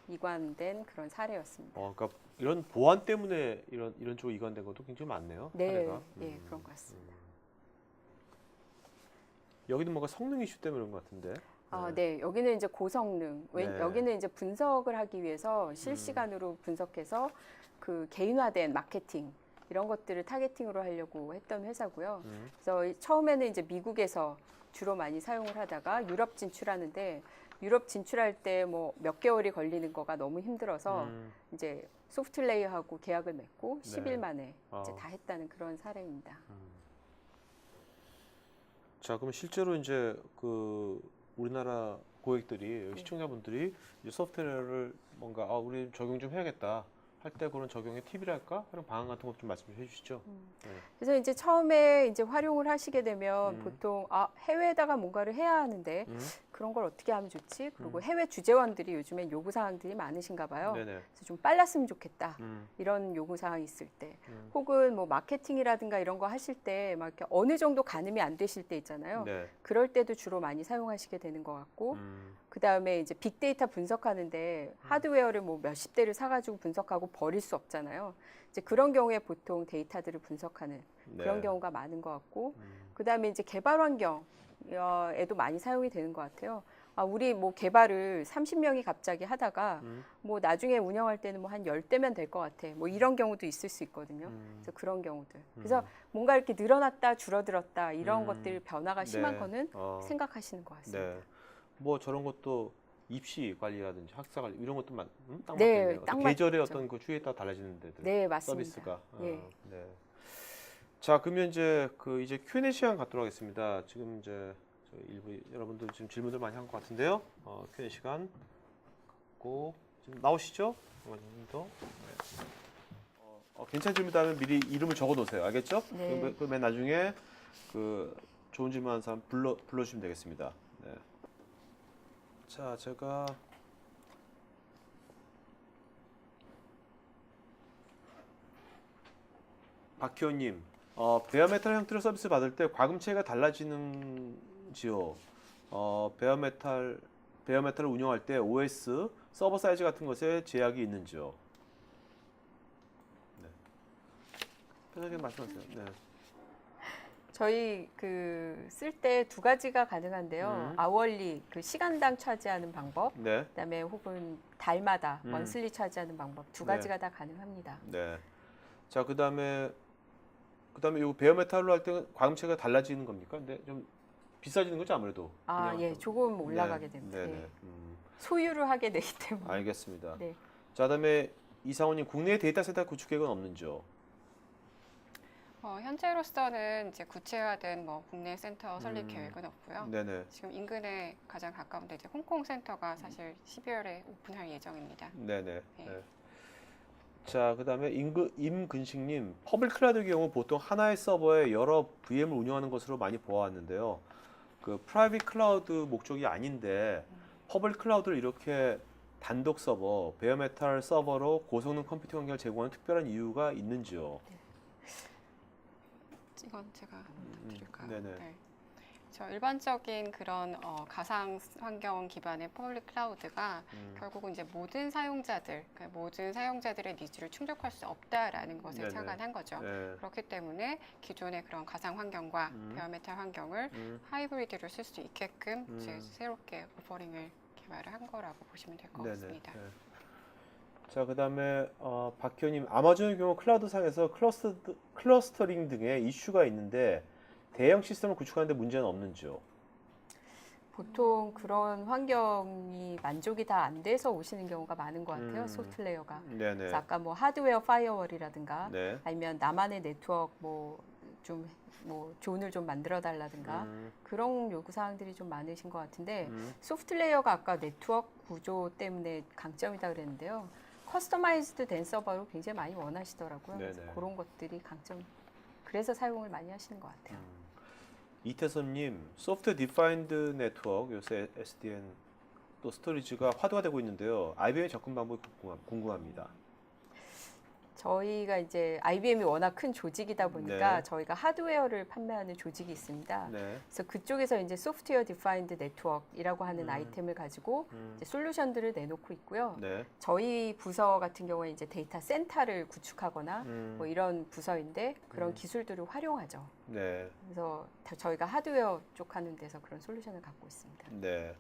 이관된 그런 사례였습니다. 그러니까 이런 보안 때문에 이런 쪽으로 이관된 것도 굉장히 많네요. 네, 사례가. 예, 그런 것 같습니다. 여기도 뭔가 성능 이슈 때문에 그런 것 같은데. 네. 여기는 이제 고성능. 네. 여기는 이제 분석을 하기 위해서 실시간으로 분석해서 그 개인화된 마케팅 이런 것들을 타겟팅으로 하려고 했던 회사고요. 그래서 처음에는 이제 미국에서 주로 많이 사용을 하다가 유럽 진출하는데 유럽 진출할 때 뭐 몇 개월이 걸리는 거가 너무 힘들어서 이제 소프트레이어하고 계약을 맺고 10일 만에 이제 다 했다는 그런 사례입니다. 자, 그럼 실제로 이제 그 우리나라 고객들이 시청자분들이 이제 소프트웨어를 뭔가 우리 적용 좀 해야겠다 할 때 그런 적용의 팁이랄까 그런 방안 같은 것 좀 말씀 해 주시죠. 네. 그래서 이제 처음에 이제 활용을 하시게 되면 보통 해외에다가 뭔가를 해야 하는데 그런 걸 어떻게 하면 좋지? 그리고 해외 주재원들이 요즘엔 요구 사항들이 많으신가 봐요. 네네. 그래서 좀 빨랐으면 좋겠다. 이런 요구 사항이 있을 때, 혹은 뭐 마케팅이라든가 이런 거 하실 때 막 이렇게 어느 정도 가늠이 안 되실 때 있잖아요. 네. 그럴 때도 주로 많이 사용하시게 되는 것 같고, 그 다음에 이제 빅데이터 분석하는데 하드웨어를 뭐 몇십 대를 사가지고 분석하고 버릴 수 없잖아요. 이제 그런 경우에 보통 데이터들을 분석하는 그런 네. 경우가 많은 것 같고, 그 다음에 이제 개발 환경에도 많이 사용이 되는 것 같아요. 우리 뭐 개발을 30명이 갑자기 하다가 뭐 나중에 운영할 때는 뭐 한 10대면 될 것 같아. 뭐 이런 경우도 있을 수 있거든요. 그래서 그런 경우들. 그래서 뭔가 이렇게 늘어났다 줄어들었다 이런 것들 변화가 심한 네. 거는 생각하시는 것 같습니다. 네. 뭐 저런 것도 입시 관리라든지 학사 관리 이런 것도 딱 네, 맞겠네요. 딱 어떤 계절의 맞죠. 어떤 그 추이에 따라 달라지는 데들. 네, 맞습니다. 서비스가. 예. 네. 자, 그러면 이제 Q&A 시간 갖도록 하겠습니다. 지금 이제 저희 일부 여러분들 지금 질문들 많이 한 것 같은데요. Q&A 시간 갖고 지금 나오시죠? 어머님도. 네. 괜찮습니다면 미리 이름을 적어 놓으세요. 알겠죠? 네. 그러면 나중에 그 좋은 질문하는 사람 불러주시면 되겠습니다. 네. 자, 제가 박희원님, 베어메탈 형태로 서비스 받을 때 과금체가 달라지는지요? 베어메탈을 운영할 때 OS, 서버 사이즈 같은 것에 제약이 있는지요? 네. 편하게 말씀하세요. 네. 저희 그 쓸 때 두 가지가 가능한데요. 아월리 그 시간당 차지하는 방법, 네. 그다음에 혹은 달마다 먼슬리 차지하는 방법 두 가지가 다 가능합니다. 네. 자, 그다음에 이 베어메탈로 할 때 과금체가 달라지는 겁니까? 근데 좀 비싸지는 거죠, 아무래도. 그냥 예, 좀. 조금 올라가게 네. 됩니다. 네네. 네. 소유를 하게 되기 때문에. 알겠습니다. 네. 자, 그다음에 이상호님, 국내 데이터 센터 구축 계획은 없는지요? 현재로서는 이제 구체화된 뭐 국내 센터 설립 계획은 없고요. 네네. 지금 인근에 가장 가까운데 이제 홍콩 센터가 사실 12월에 오픈할 예정입니다. 네네. 네. 네. 자, 그다음에 임근식님, 퍼블릭 클라우드 경우 보통 하나의 서버에 여러 VM을 운영하는 것으로 많이 보아왔는데요. 그 프라이빗 클라우드 목적이 아닌데 퍼블릭 클라우드를 이렇게 단독 서버, 베어메탈 서버로 고성능 컴퓨팅 환경을 제공하는 특별한 이유가 있는지요? 이건 제가 드릴까요? 네네. 네. 저 일반적인 그런 가상 환경 기반의 퍼블릭 클라우드가 결국은 이제 모든 사용자들, 그러니까 모든 사용자들의 니즈를 충족할 수 없다라는 것을 네네. 착안한 거죠. 네. 그렇기 때문에 기존의 그런 가상 환경과 베어메탈 환경을 하이브리드로 쓸 수 있게끔 이제 새롭게 오퍼링을 개발을 한 거라고 보시면 될 것 네네. 같습니다. 네. 자, 그다음에 박희원님, 아마존의 경우 클라우드상에서 클러스터링 등의 이슈가 있는데 대형 시스템을 구축하는데 문제는 없는지요? 보통 그런 환경이 만족이 다 안 돼서 오시는 경우가 많은 것 같아요. 소프트웨어가. 네네. 그래서 아까 뭐 하드웨어 파이어월이라든가 네. 아니면 나만의 네트워크 뭐 존을 좀 만들어 달라든가 그런 요구 사항들이 좀 많으신 것 같은데 소프트웨어가 아까 네트워크 구조 때문에 강점이다 그랬는데요. 커스터마이즈드 된 서버로 굉장히 많이 원하시더라고요. 그래서 네네. 그런 것들이 강점. 그래서 사용을 많이 하시는 것 같아요. 이태선님, 소프트웨어 디파인드 네트워크 요새 SDN 또 스토리지가 화두가 되고 있는데요. IBM의 접근 방법이 궁금합니다. 저희가 이제 IBM이 워낙 큰 조직이다 보니까 네. 저희가 하드웨어를 판매하는 조직이 있습니다. 네. 그래서 그쪽에서 이제 소프트웨어 디파인드 네트워크이라고 하는 아이템을 가지고 이제 솔루션들을 내놓고 있고요. 네. 저희 부서 같은 경우에 이제 데이터 센터를 구축하거나 뭐 이런 부서인데 그런 기술들을 활용하죠. 네. 그래서 저희가 하드웨어 쪽 하는 데서 그런 솔루션을 갖고 있습니다. 네.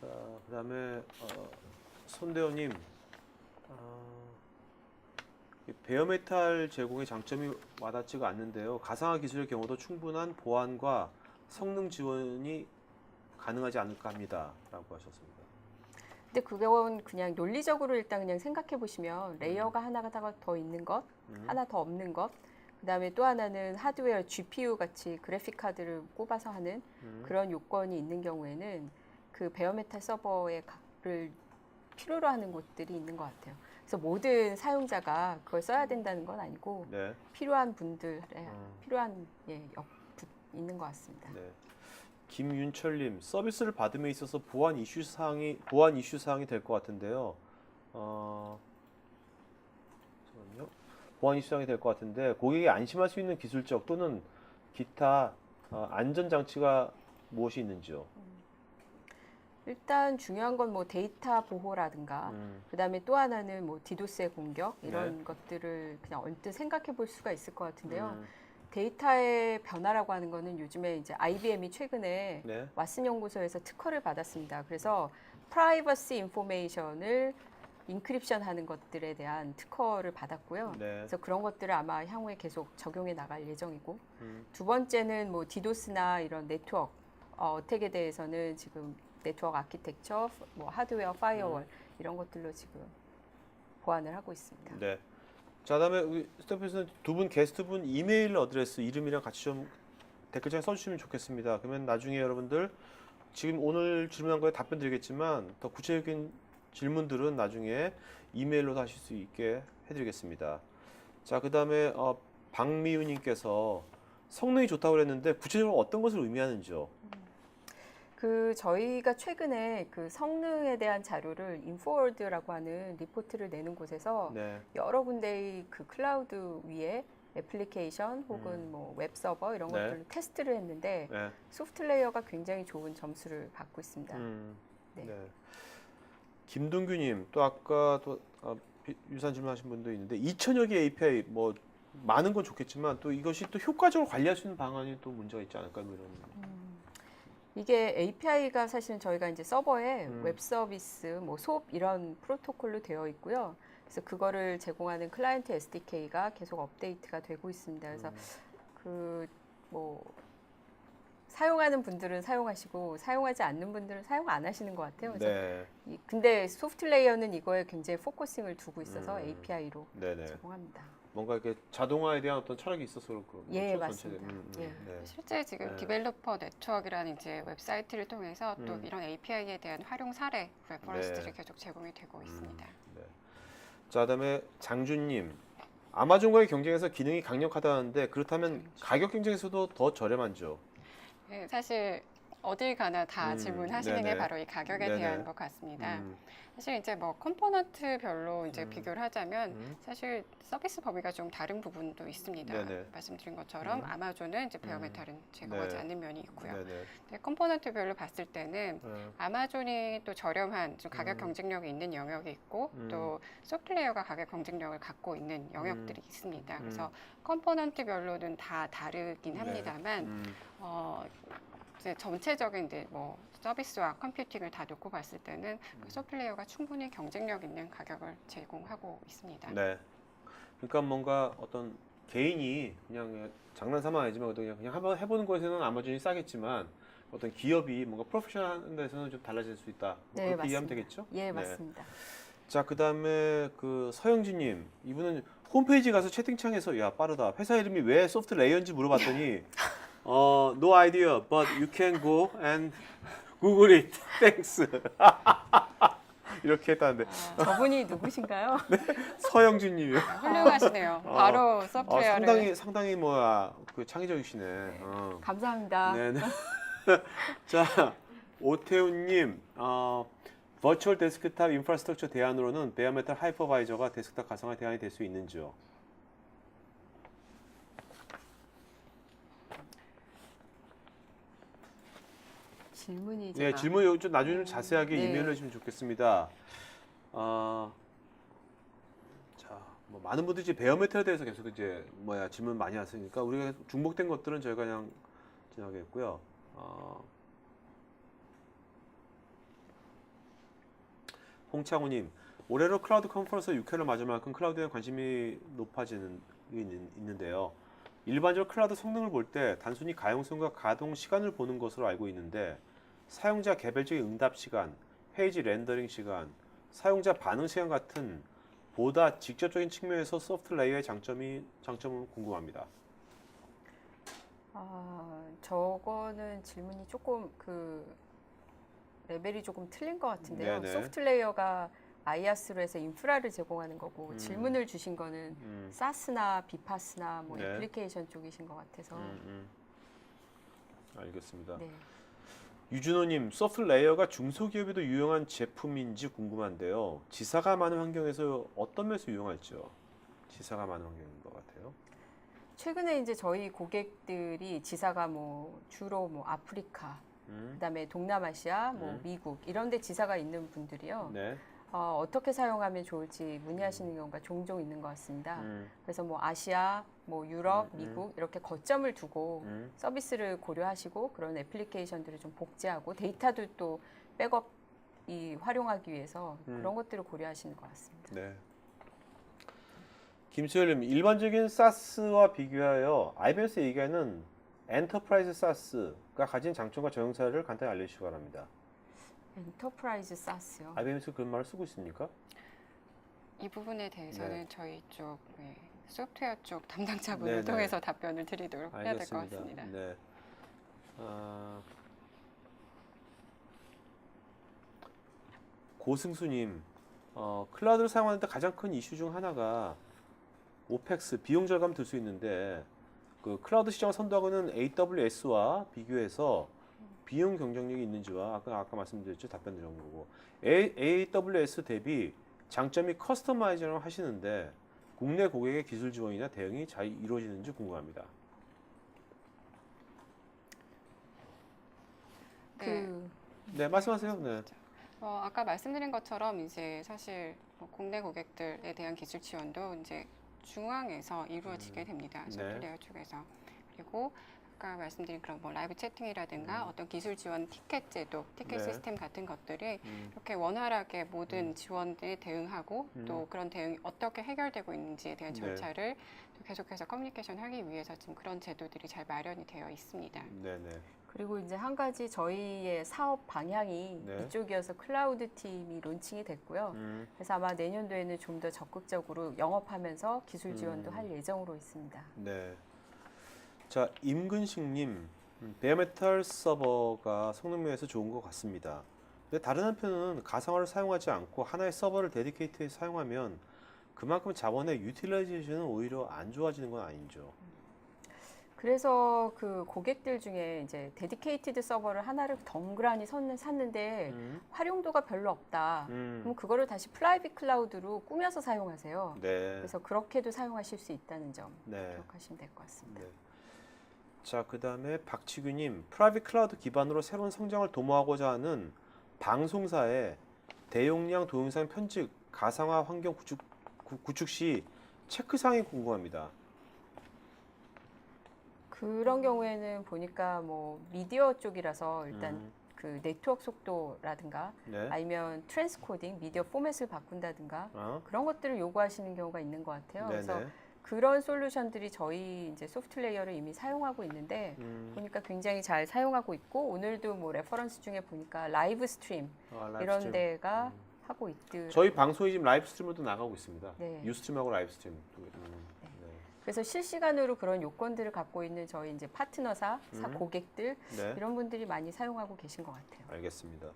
자, 그다음에 손대호님, 이 베어메탈 제공의 장점이 와닿지가 않는데요. 가상화 기술의 경우도 충분한 보안과 성능 지원이 가능하지 않을까 합니다.라고 하셨습니다. 근데 그건 그냥 논리적으로 일단 그냥 생각해 보시면 레이어가 하나가 더 있는 것, 하나 더 없는 것, 그다음에 또 하나는 하드웨어 GPU 같이 그래픽 카드를 꼽아서 하는 그런 요건이 있는 경우에는 그 베어메탈 서버의 를 필요로 하는 곳들이 있는 것 같아요. 그래서 모든 사용자가 그걸 써야 된다는 건 아니고 네. 필요한 분들에 필요한 있는 것 같습니다. 네. 김윤철님, 서비스를 받음에 있어서 보안 이슈 사항이 될 것 같은데요. 잠깐만요. 보안 이슈 사항이 될 것 같은데 고객이 안심할 수 있는 기술적 또는 기타 안전 장치가 무엇이 있는지요? 일단 중요한 건 뭐 데이터 보호라든가 그다음에 또 하나는 뭐 디도스의 공격 이런 네. 것들을 그냥 언뜻 생각해 볼 수가 있을 것 같은데요. 데이터의 변화라고 하는 거는 요즘에 이제 IBM이 최근에 네. 왓슨 연구소에서 특허를 받았습니다. 그래서 프라이버시 인포메이션을 인크립션 하는 것들에 대한 특허를 받았고요. 네. 그래서 그런 것들을 아마 향후에 계속 적용해 나갈 예정이고 두 번째는 뭐 디도스나 이런 네트워크 어택에 대해서는 지금 네트워크 아키텍처, 뭐 하드웨어 파이어월 이런 것들로 지금 보완을 하고 있습니다. 네. 자, 그다음에 우리 스태프에서는 두 분 게스트분 이메일 어드레스 이름이랑 같이 좀 댓글창에 써주시면 좋겠습니다. 그러면 나중에 여러분들 지금 오늘 질문한 거에 답변 드리겠지만 더 구체적인 질문들은 나중에 이메일로 하실 수 있게 해드리겠습니다. 자, 그다음에 박미우님께서 성능이 좋다고 그랬는데 구체적으로 어떤 것을 의미하는지요? 저희가 최근에 그 성능에 대한 자료를 인포월드라고 하는 리포트를 내는 곳에서 네. 여러 군데의 그 클라우드 위에 애플리케이션 혹은 뭐 웹 서버 이런 네. 것들을 테스트를 했는데 네. 소프트 레이어가 굉장히 좋은 점수를 받고 있습니다. 네. 네. 김동규님, 또 아까 또 유사한 질문하신 분도 있는데 2,000여 개 API 뭐 많은 건 좋겠지만 또 이것이 또 효과적으로 관리할 수 있는 방안이 또 문제가 있지 않을까 뭐 이런. 이게 API가 사실은 저희가 이제 서버에 웹 서비스, 뭐 SOAP 이런 프로토콜로 되어 있고요. 그래서 그거를 제공하는 클라이언트 SDK가 계속 업데이트가 되고 있습니다. 그래서 그 뭐 사용하는 분들은 사용하시고 사용하지 않는 분들은 사용 안 하시는 것 같아요. 그래서 네. 근데 소프트 레이어는 이거에 굉장히 포커싱을 두고 있어서 API로 네네. 제공합니다. 뭔가 이렇게 자동화에 대한 어떤 철학이 있어서 그런 거죠. 예, 맞습니다. 예. 네. 실제 지금 네. 디벨로퍼 네트워크라는 이제 웹사이트를 통해서 또 이런 API에 대한 활용 사례 레퍼런스들이 네. 계속 제공이 되고 있습니다. 네. 자, 그다음에 장준님, 아마존과의 경쟁에서 기능이 강력하다는데 그렇다면 가격 경쟁에서도 더 저렴한죠? 네, 사실 어딜 가나 다 질문하시는 네네. 게 바로 이 가격에 네네. 대한 것 같습니다. 사실 이제 뭐 컴포넌트별로 이제 비교를 하자면 음. 사실 서비스 범위가 좀 다른 부분도 있습니다. 네네. 말씀드린 것처럼 아마존은 이제 베어메탈은 제공하지 네. 않는 면이 있고요. 네네. 근데 컴포넌트별로 봤을 때는 아마존이 또 저렴한 좀 가격 경쟁력이 있는 영역이 있고 또 소프트웨어가 가격 경쟁력을 갖고 있는 영역들이 있습니다. 그래서 컴포넌트별로는 다 다르긴 합니다만 이제 전체적인 이제 뭐 서비스와 컴퓨팅을 다 놓고 봤을 때는 그 소프트웨어가 충분히 경쟁력 있는 가격을 제공하고 있습니다. 네. 그러니까 뭔가 어떤 개인이 그냥 장난삼아 아니지만 그냥 한번 해보는 것에는 아마존이 싸겠지만 어떤 기업이 뭔가 프로페셔널한 데서는 좀 달라질 수 있다. 뭐 네, 그렇게 이해하면 맞습니다. 되겠죠? 예, 네. 맞습니다. 자, 그다음에 그 서영진님, 이분은 홈페이지 가서 채팅창에서 야 빠르다. 회사 이름이 왜 소프트 레이어인지 물어봤더니 no idea, but you can go and Google it. Thanks. 이렇게 했다는데 저분이 누구신가요? 서영진님이요. 훌륭하시네요. 바로 소프트웨어를 상당히 뭐야 그 창의적이시네. 감사합니다. 네네. 자, 오태훈님, 버추얼 데스크탑 인프라스트럭처 대안으로는 베어메탈 하이퍼바이저가 데스크탑 가상화 대안이 될 수 있는지요? 질문이 네, 제가 질문 좀 나중에 좀 자세하게 네. 이메일로 해주시면 좋겠습니다. 자, 뭐 많은 분들이 이제 베어메탈에 대해서 계속 이제 질문 많이 하시니까 우리가 중복된 것들은 저희가 그냥 지나가겠고요. 홍창우님, 올해로 클라우드 컨퍼런스 6회를 맞을 만큼 클라우드에 관심이 높아지는 있는데요. 일반적으로 클라우드 성능을 볼 때 단순히 가용성과 가동 시간을 보는 것으로 알고 있는데 사용자 개별적인 응답 시간, 페이지 렌더링 시간, 사용자 반응 시간 같은 보다 직접적인 측면에서 소프트 레이어의 장점은 궁금합니다. 저거는 질문이 조금 레벨이 조금 틀린 것 같은데요. 네네. 소프트 레이어가 아이아스로 해서 인프라를 제공하는 거고 질문을 주신 거는 사스나 비파스나 뭐 네. 애플리케이션 쪽이신 것 같아서. 알겠습니다. 네. 유준호님, 소프트 레이어가 중소기업에도 유용한 제품인지 궁금한데요. 지사가 많은 환경에서 어떤 면에서 유용할지요? 지사가 많은 환경인 것 같아요. 최근에 이제 저희 고객들이 지사가 주로 아프리카, 그다음에 동남아시아, 미국 이런 데 지사가 있는 분들이요. 네. 어떻게 사용하면 좋을지 문의하시는 경우가 종종 있는 것 같습니다. 그래서 아시아, 유럽, 미국 이렇게 거점을 두고 서비스를 고려하시고 그런 애플리케이션들을 좀 복제하고 데이터도 또 백업 활용하기 위해서 그런 것들을 고려하시는 것 같습니다. 네. 김수열님, 일반적인 SaaS와 비교하여 IBM에서 얘기하는 엔터프라이즈 SaaS가 가진 장점과 적용사를 간단히 알려주시기 바랍니다. 엔터프라이즈 SaaS요. IBM에서 그런 말을 쓰고 있습니까? 이 부분에 대해서는 네. 저희 쪽 소프트웨어 쪽 담당자분을 네네. 통해서 답변을 드리도록 해야 될 것 알겠습니다. 같습니다. 네. 고승수님, 클라우드를 사용하는데 가장 큰 이슈 중 하나가 오펙스, 비용 절감 들 수 있는데 그 클라우드 시장을 선도하고 있는 AWS와 비교해서 비용 경쟁력이 있는지와 아까 말씀드렸죠. 답변 드린 거고. AWS 대비 장점이 커스터마이징을 하시는데 국내 고객의 기술 지원이나 대응이 잘 이루어지는지 궁금합니다. 네, 말씀하세요. 네. 아까 말씀드린 것처럼 이제 사실 국내 고객들에 대한 기술 지원도 이제 중앙에서 이루어지게 됩니다. 소프트웨어 쪽에서. 그리고 아까 말씀드린 그런 라이브 채팅이라든가 어떤 기술 지원 티켓 제도, 티켓 네. 시스템 같은 것들이 이렇게 원활하게 모든 지원에 대응하고 또 그런 대응이 어떻게 해결되고 있는지에 대한 네. 절차를 또 계속해서 커뮤니케이션 하기 위해서 지금 그런 제도들이 잘 마련이 되어 있습니다. 네네. 그리고 이제 한 가지 저희의 사업 방향이 네. 이쪽이어서 클라우드 팀이 론칭이 됐고요. 그래서 아마 내년도에는 좀 더 적극적으로 영업하면서 기술 지원도 할 예정으로 있습니다. 네. 자, 임근식님, 베어메탈 서버가 성능 면에서 좋은 것 같습니다. 근데 다른 한편은 가상화를 사용하지 않고 하나의 서버를 데디케이트해서 사용하면 그만큼 자원의 유틸라이제이션은 오히려 안 좋아지는 건 아니죠. 그래서 그 고객들 중에 이제 데디케이티드 서버를 하나를 덩그라니 샀는데 활용도가 별로 없다. 그럼 그거를 다시 프라이빗 클라우드로 꾸며서 사용하세요. 네. 그래서 그렇게도 사용하실 수 있다는 점 네. 기억하시면 될 것 같습니다. 네. 자, 그 다음에 박치규님, 프라이빗 클라우드 기반으로 새로운 성장을 도모하고자 하는 방송사의 대용량 동영상 편집, 가상화 환경 구축 시 체크사항이 궁금합니다. 그런 경우에는 보니까 미디어 쪽이라서 일단 그 네트워크 속도라든가 네. 아니면 트랜스코딩, 미디어 포맷을 바꾼다든가 어? 그런 것들을 요구하시는 경우가 있는 것 같아요. 그래서 네네. 그런 솔루션들이 저희 이제 소프트 레이어를 이미 사용하고 있는데 보니까 굉장히 잘 사용하고 있고 오늘도 레퍼런스 중에 보니까 라이브 스트림 라이브 이런 스트림. 데가 하고 있더라고요. 저희 방송이 지금 라이브 스트리머도 나가고 있습니다. 네. 유스트림하고 라이브 스트림. 네. 그래서 실시간으로 그런 요건들을 갖고 있는 저희 이제 파트너사, 고객들 네. 이런 분들이 많이 사용하고 계신 것 같아요. 알겠습니다.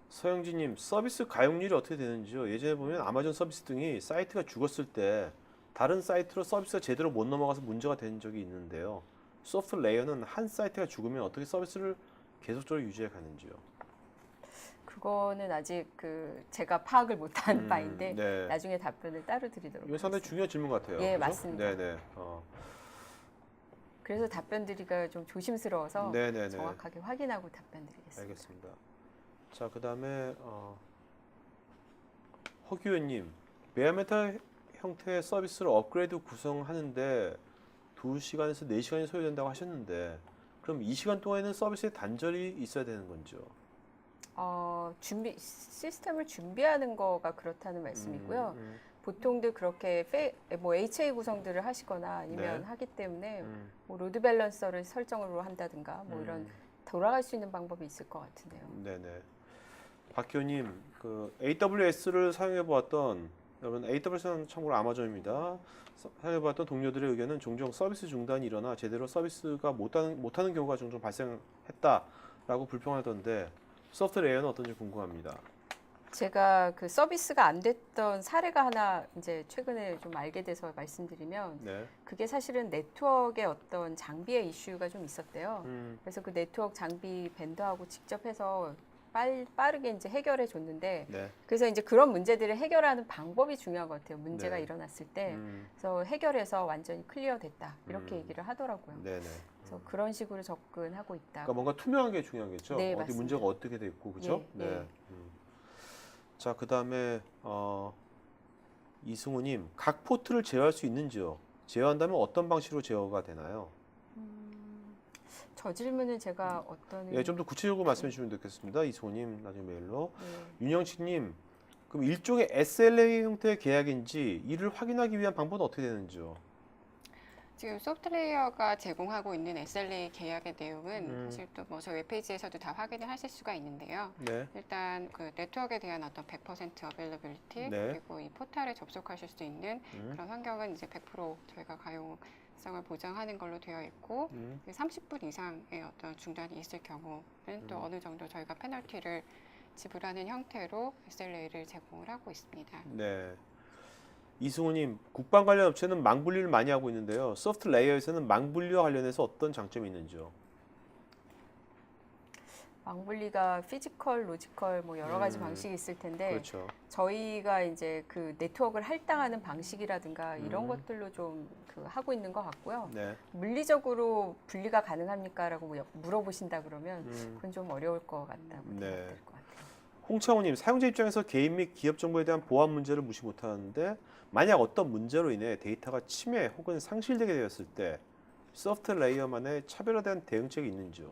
서영진님, 서비스 가용률이 어떻게 되는지요? 예전에 보면 아마존 서비스 등이 사이트가 죽었을 때 다른 사이트로 서비스가 제대로 못 넘어가서 문제가 된 적이 있는데요. 소프트 레이어는 한 사이트가 죽으면 어떻게 서비스를 계속적으로 유지해 가는지요? 그거는 아직 제가 파악을 못한 바인데 네. 나중에 답변을 따로 드리도록 이건 상당히 하겠습니다. 중요한 질문 같아요. 예, 그죠? 맞습니다. 네네. 그래서 답변 드리기가 좀 조심스러워서 네네네. 정확하게 확인하고 답변 드리겠습니다. 알겠습니다. 자, 그 다음에 허규현님, 베어메탈 형태의 서비스를 업그레이드 구성하는데 2시간에서 4시간이 소요된다고 하셨는데 그럼 이 시간 동안에는 서비스에 단절이 있어야 되는 건지요? 시스템을 준비하는 거가 그렇다는 말씀이고요. 보통들 그렇게 뭐 HA 구성들을 하시거나 아니면 네. 하기 때문에 뭐 로드 밸런서를 설정으로 한다든가 뭐 이런 돌아갈 수 있는 방법이 있을 것 같은데요. 네네. 박효님, 그 AWS를 사용해보았던 여러분 AWS는 참고로 아마존입니다. 사용해보았던 동료들의 의견은 종종 서비스 중단이 일어나 제대로 서비스가 못하는 경우가 종종 발생했다라고 불평하던데 소프트 레이어는 어떤지 궁금합니다. 제가 그 서비스가 안 됐던 사례가 하나 이제 최근에 좀 알게 돼서 말씀드리면 네. 그게 사실은 네트워크의 어떤 장비의 이슈가 좀 있었대요. 그래서 그 네트워크 장비 벤더하고 직접 해서 빠르게 이제 해결해 줬는데 네. 그래서 이제 그런 문제들을 해결하는 방법이 중요한 것 같아요. 문제가 네. 일어났을 때 그래서 해결해서 완전히 클리어 됐다 이렇게 음. 얘기를 하더라고요. 네네. 그래서 그런 식으로 접근하고 있다. 그러니까 뭔가 투명한 게 중요하겠죠. 네, 어디 맞습니다. 문제가 어떻게 돼 있고, 그죠? 예, 예. 자, 그다음에 이승우님, 각 포트를 제어할 수 있는지요? 제어한다면 어떤 방식으로 제어가 되나요? 저 질문은 제가 어떤 예, 좀 더 구체적으로 말씀해 주시면 좋겠습니다. 이승우님, 나중에 메일로. 윤영치님, 그럼 일종의 SLA 형태의 계약인지 이를 확인하기 위한 방법은 어떻게 되는지요? 지금 소프트웨어가 제공하고 있는 SLA 계약의 내용은 사실 또 뭐 저희 웹페이지에서도 다 확인을 하실 수가 있는데요. 네. 일단 그 네트워크에 대한 어떤 100% 어베일러빌리티 네. 그리고 이 포탈에 접속하실 수 있는 그런 환경은 이제 100% 저희가 가용성을 보장하는 걸로 되어 있고 30분 이상의 어떤 중단이 있을 경우는 또 어느 정도 저희가 페널티를 지불하는 형태로 SLA를 제공을 하고 있습니다. 네. 이승우님, 국방 관련 업체는 망분리를 많이 하고 있는데요. 소프트 레이어에서는 망분리와 관련해서 어떤 장점이 있는지요? 망분리가 피지컬, 로지컬 뭐 여러 가지 방식이 있을 텐데 그렇죠. 저희가 이제 그 네트워크를 할당하는 방식이라든가 이런 것들로 좀 그 하고 있는 것 같고요. 네. 물리적으로 분리가 가능합니까라고 물어보신다 그러면 그건 좀 어려울 것 같다고 네. 생각될 것 같아요. 홍창호님, 사용자 입장에서 개인 및 기업 정보에 대한 보안 문제를 무시 못하는데 만약 어떤 문제로 인해 데이터가 침해 혹은 상실되게 되었을 때 소프트 레이어만의 차별화된 대응책이 있는지요?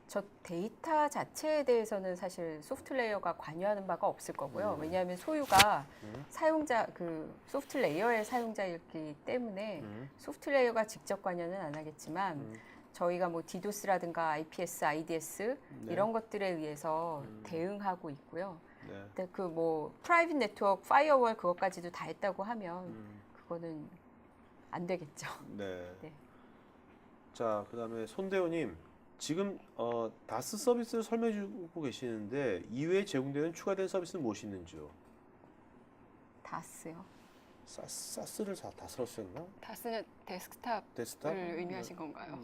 저 데이터 자체에 대해서는 사실 소프트 레이어가 관여하는 바가 없을 거고요. 왜냐하면 소유가 사용자 그 소프트 레이어의 사용자이기 때문에 소프트 레이어가 직접 관여는 안 하겠지만 저희가 뭐 디도스라든가 IPS, IDS 네. 이런 것들에 의해서 대응하고 있고요. 네. 근데 그 뭐 프라이빗 네트워크, 파이어월 그것까지도 다 했다고 하면 그거는 안 되겠죠. 네. 네. 자, 그다음에 손대호님, 지금 다스 서비스를 설명해주고 계시는데 이외에 제공되는 추가된 서비스는 무엇이 있는지요? 다스요. 사스를 다 쓰셨나? 다스는 데스크탑을 데스크탑? 의미하신 건가요?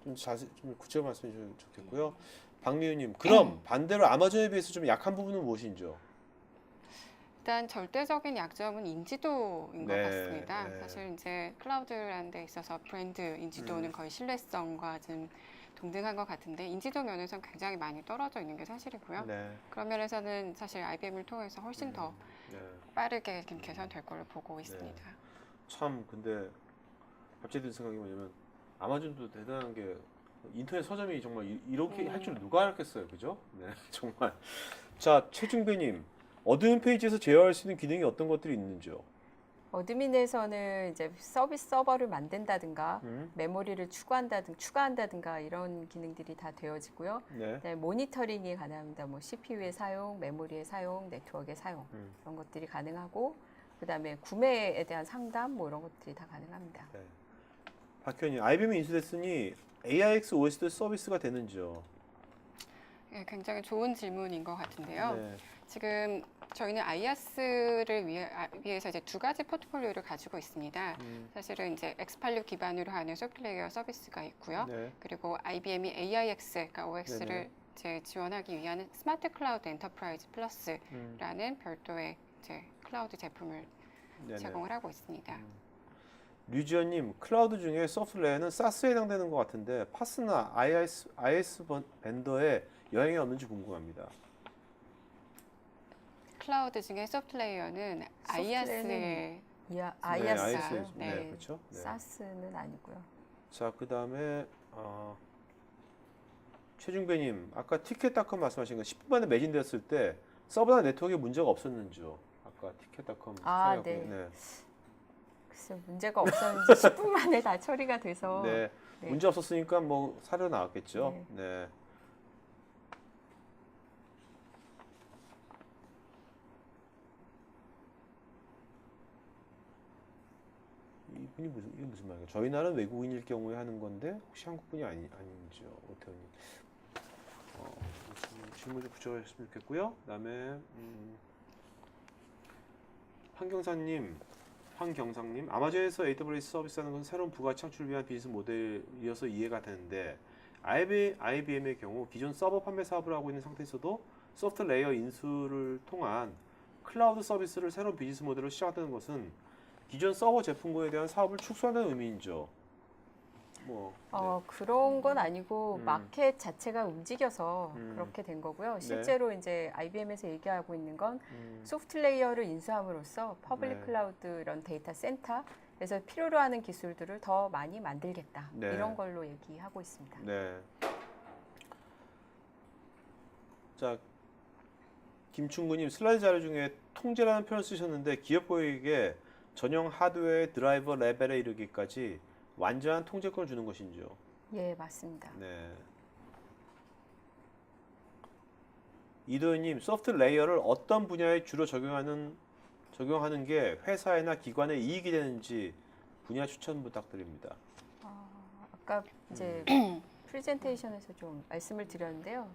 좀 구체적으로 말씀해 주시면 좋겠고요. 박미우님, 그럼 반대로 아마존에 비해서 좀 약한 부분은 무엇인지요? 일단 절대적인 약점은 인지도인 것 네, 같습니다. 네. 사실 이제 클라우드라는 데 있어서 브랜드 인지도는 거의 신뢰성과 좀 동등한 것 같은데 인지도 면에서는 굉장히 많이 떨어져 있는 게 사실이고요. 네. 그런 면에서는 사실 IBM을 통해서 훨씬 더 네. 빠르게 좀 개선될 걸로 보고 있습니다. 참 근데 갑자기 든 생각이 뭐냐면 아마존도 대단한 게 인터넷 서점이 정말 이렇게 할 줄 누가 알았겠어요, 그죠? 네, 정말. 자, 최중배님, 어드민 페이지에서 제어할 수 있는 기능이 어떤 것들이 있는지요? 어드민에서는 이제 서비스 서버를 만든다든가 메모리를 추가한다든가 이런 기능들이 다 되어지고요. 네. 그다음에 모니터링이 가능합니다. 뭐 CPU의 사용, 메모리의 사용, 네트워크의 사용 이런 것들이 가능하고 그다음에 구매에 대한 상담 뭐 이런 것들이 다 가능합니다. 네. 박현님, IBM이 인수됐으니 AIX OS도 서비스가 되는지요? 네, 굉장히 좋은 질문인 것 같은데요. 네. 지금 저희는 IaaS를 위해서 이제 두 가지 포트폴리오를 가지고 있습니다. 사실은 이제 X86 기반으로 하는 소프트웨어 서비스가 있고요. 네. 그리고 IBM이 AIX, 그러니까 OX를 네네. 이제 지원하기 위한 스마트 클라우드 엔터프라이즈 플러스라는 별도의 이제 클라우드 제품을 네네. 제공을 하고 있습니다. 류지연님, 클라우드 중에 소프트웨어는 사스에 해당되는 것 같은데 파스나 IS 벤더에 영향이 없는지 궁금합니다. 클라우드 중에 소프트웨어는 IaaS에 IaaS요. 네, 네, 그렇죠. 네. 사스는 아니고요. 자, 그 다음에 최중배님, 아까 티켓닷컴 말씀하신 거 10분 만에 매진되었을 때 서버나 네트워크에 문제가 없었는지요? 아까 티켓닷컴 아, 사용하고 네. 네. 글쎄 문제가 없었는지 10분 만에 다 처리가 돼서 네. 네. 문제 없었으니까 뭐 사료 나왔겠죠. 네. 네. 이분이 이게 무슨 말이에요? 저희 나라는 외국인일 경우에 하는 건데 혹시 한국분이 아닌지요, 오태훈님. 질문 좀 붙여주셨으면 좋겠고요. 그다음에 황경상님, 아마존에서 AWS 서비스하는 것은 새로운 부가치 창출을 위한 비즈니스 모델이어서 이해가 되는데 IBM의 경우 기존 서버 판매 사업을 하고 있는 상태에서도 소프트 레이어 인수를 통한 클라우드 서비스를 새로운 비즈니스 모델로 시작하는 것은 기존 서버 제품군에 대한 사업을 축소한다는 의미인죠. 뭐 그런 건 아니고 음. 마켓 자체가 움직여서 음. 그렇게 된 거고요. 네. 실제로 이제 IBM에서 얘기하고 있는 건 네. 소프트 레이어를 인수함으로써 퍼블릭 네. 클라우드 이런 데이터 센터에서 필요로 하는 기술들을 더 많이 만들겠다. 네. 이런 걸로 얘기하고 있습니다. 네. 자, 김충구님 슬라이드 자료 중에 통제라는 표현을 쓰셨는데 기업 고객에게 전용 하드웨어 드라이버 레벨에 이르기까지 완전한 통제권을 주는 것인지요? 예, 맞습니다. 네. 이도현님, 소프트 레이어를 어떤 분야에 주로 적용하는 게 회사나 기관에 이익이 되는지 분야 추천 부탁드립니다. 아까 이제 프레젠테이션에서 좀 말씀을 드렸는데요.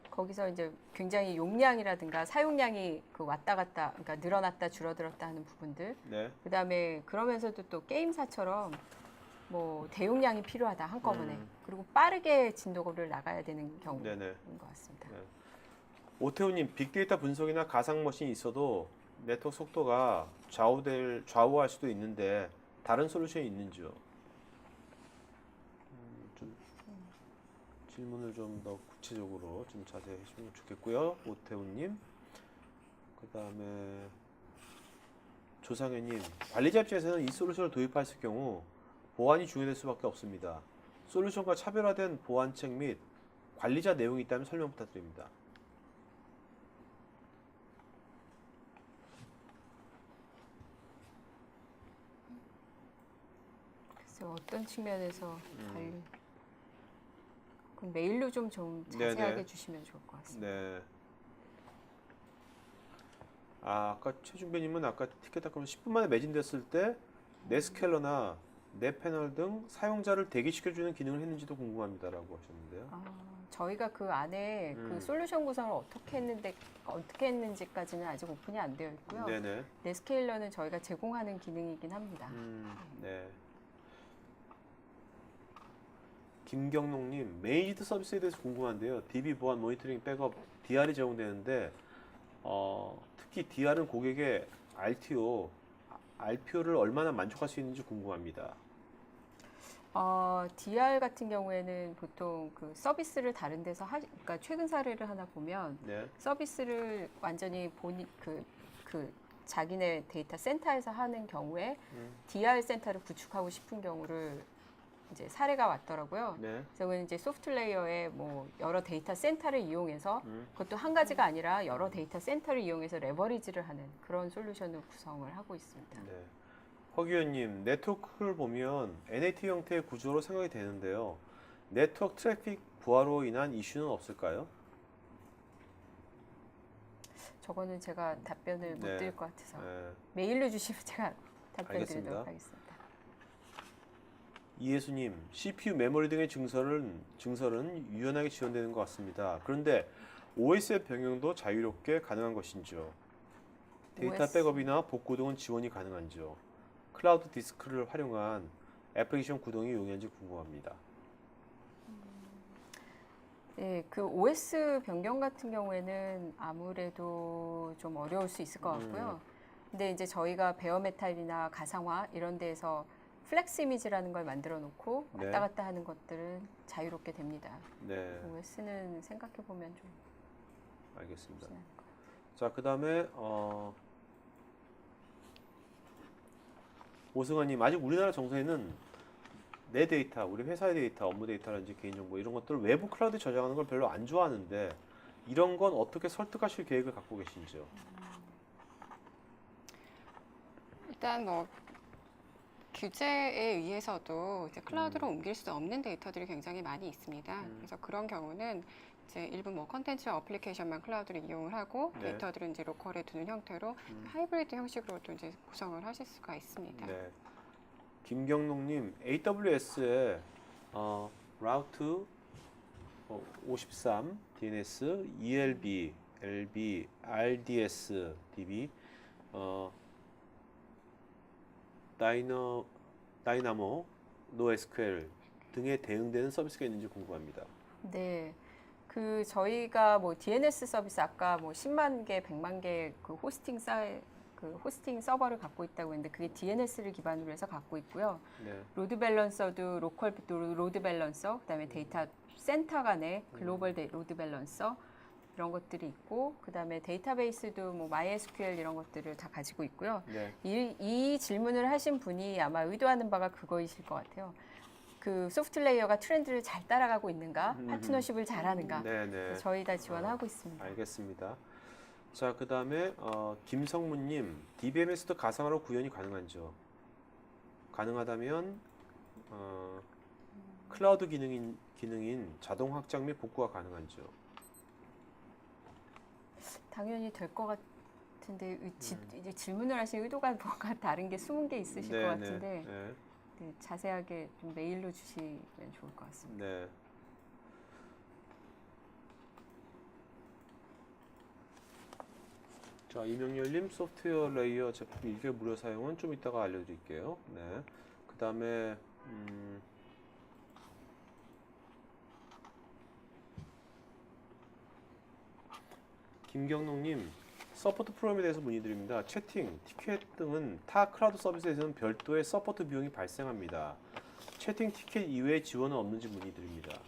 거기서 이제 굉장히 용량이라든가 사용량이 그 왔다 갔다, 그러니까 늘어났다 줄어들었다 하는 부분들. 네. 그다음에 그러면서도 또 게임사처럼 뭐 대용량이 필요하다 한꺼번에. 그리고 빠르게 진도를 나가야 되는 경우인 네네. 것 같습니다. 네. 오태훈님, 빅데이터 분석이나 가상 머신이 있어도 네트워크 속도가 좌우할 수도 있는데 다른 솔루션이 있는지요? 좀 질문을 좀 더 구체적으로 좀 자세히 해주시면 좋겠고요. 오태훈님, 그 다음에 조상현님, 관리자 입장에서는 이 솔루션을 도입했을 경우 보안이 중요될 수밖에 없습니다. 솔루션과 차별화된 보안책 및 관리자 내용이 있다면 설명 부탁드립니다. 그래서 어떤 측면에서 관리? 그럼 메일로 좀 자세하게 네네. 주시면 좋을 것 같습니다. 네. 아까 최준배님은 아까 티켓닷컴 10분 만에 매진됐을 때 넷스캘러나 넷패널 등 사용자를 대기시켜주는 기능을 했는지도 궁금합니다라고 하셨는데요. 저희가 그 안에 그 솔루션 구성을 어떻게 했는지까지는 아직 오픈이 안 되어 있고요. 네네. 넷스케일러는 저희가 제공하는 기능이긴 합니다. 네. 김경록님, 메이지드 서비스에 대해서 궁금한데요. DB 보안 모니터링 백업 DR이 제공되는데 특히 DR은 고객의 RPO를 얼마나 만족할 수 있는지 궁금합니다. DR 같은 경우에는 보통 그 서비스를 다른 데서 그러니까 최근 사례를 하나 보면 네. 서비스를 완전히 그 자기네 데이터 센터에서 하는 경우에 DR 센터를 구축하고 싶은 경우를 이제 사례가 왔더라고요. 네. 그래서 이제 소프트 레이어에 뭐 여러 데이터 센터를 이용해서 그것도 한 가지가 아니라 여러 데이터 센터를 이용해서 레버리지를 하는 그런 솔루션을 구성을 하고 있습니다. 네. 허기현님, 네트워크를 보면 NAT 형태의 구조로 생각이 되는데요. 네트워크 트래픽 부하로 인한 이슈는 없을까요? 저거는 제가 답변을 못 네. 드릴 것 같아서 네. 메일로 주시면 제가 답변 알겠습니다. 드리도록 하겠습니다. 이예수님, CPU 메모리 등의 증설은 유연하게 지원되는 것 같습니다. 그런데 OS의 변경도 자유롭게 가능한 것인지요? 데이터 OS. 백업이나 복구 등은 지원이 가능한지요? 클라우드 디스크를 활용한 애플리케이션 구동이 용이한지 궁금합니다. 네, 그 OS 변경 같은 경우에는 아무래도 좀 어려울 수 있을 것 같고요. 근데 이제 저희가 베어메탈이나 가상화 이런 데에서 플렉스 이미지라는 걸 만들어 놓고 네. 왔다 갔다 하는 것들은 자유롭게 됩니다. 네, OS는 생각해 보면 좀 알겠습니다. 쉽지 않을 것 같아요. 자, 그 다음에 오승환님, 아직 우리나라 정서에는 내 데이터, 우리 회사의 데이터, 업무 데이터라든지 개인정보 이런 것들을 외부 클라우드에 저장하는 걸 별로 안 좋아하는데 이런 건 어떻게 설득하실 계획을 갖고 계신지요? 일단 뭐 규제에 의해서도 이제 클라우드로 옮길 수 없는 데이터들이 굉장히 많이 있습니다. 그래서 그런 경우는 이제 일부 뭐 컨텐츠와 어플리케이션만 클라우드를 이용을 하고 네. 데이터들은 이제 로컬에 두는 형태로 하이브리드 형식으로도 이제 구성을 하실 수가 있습니다. 네. 김경록님, AWS에 라우트 53, DNS, ELB, LB, RDS, DB, 다이나모, NoSQL 등에 대응되는 서비스가 있는지 궁금합니다. 네. 그 저희가 뭐 DNS 서비스 아까 뭐 10만 개, 100만 개 그 호스팅 서버를 갖고 있다고 했는데 그게 DNS를 기반으로 해서 갖고 있고요. 네. 로드 밸런서도 로컬 로드 밸런서, 그다음에 데이터 센터 간의 글로벌 로드 밸런서 이런 것들이 있고, 그다음에 데이터베이스도 뭐 MySQL 이런 것들을 다 가지고 있고요. 네. 이 질문을 하신 분이 아마 의도하는 바가 그거이실 것 같아요. 그 소프트 레이어가 트렌드를 잘 따라가고 있는가, 파트너십을 잘하는가. 네네. 저희 다 지원하고 있습니다. 알겠습니다. 자, 그 다음에 김성문님, DBMS도 가상화로 구현이 가능한지요? 가능하다면 클라우드 기능인 자동 확장 및 복구가 가능한지요? 당연히 될 것 같은데 이제 질문을 하신 의도가 뭔가 다른 게 숨은 게 있으실 것 같은데 네. 네, 자세하게 좀 메일로 주시면 좋을 것 같습니다. 네. 자, 이명렬님, 소프트웨어 레이어 제품 1개월 무료 사용은 좀 이따가 알려드릴게요. 네. 그 다음에 김경록님, 서포트 프로그램에 대해서 문의드립니다. 채팅, 티켓 등은 타 클라우드 서비스에서는 별도의 서포트 비용이 발생합니다. 채팅 티켓 이외의 지원은 없는지 문의드립니다.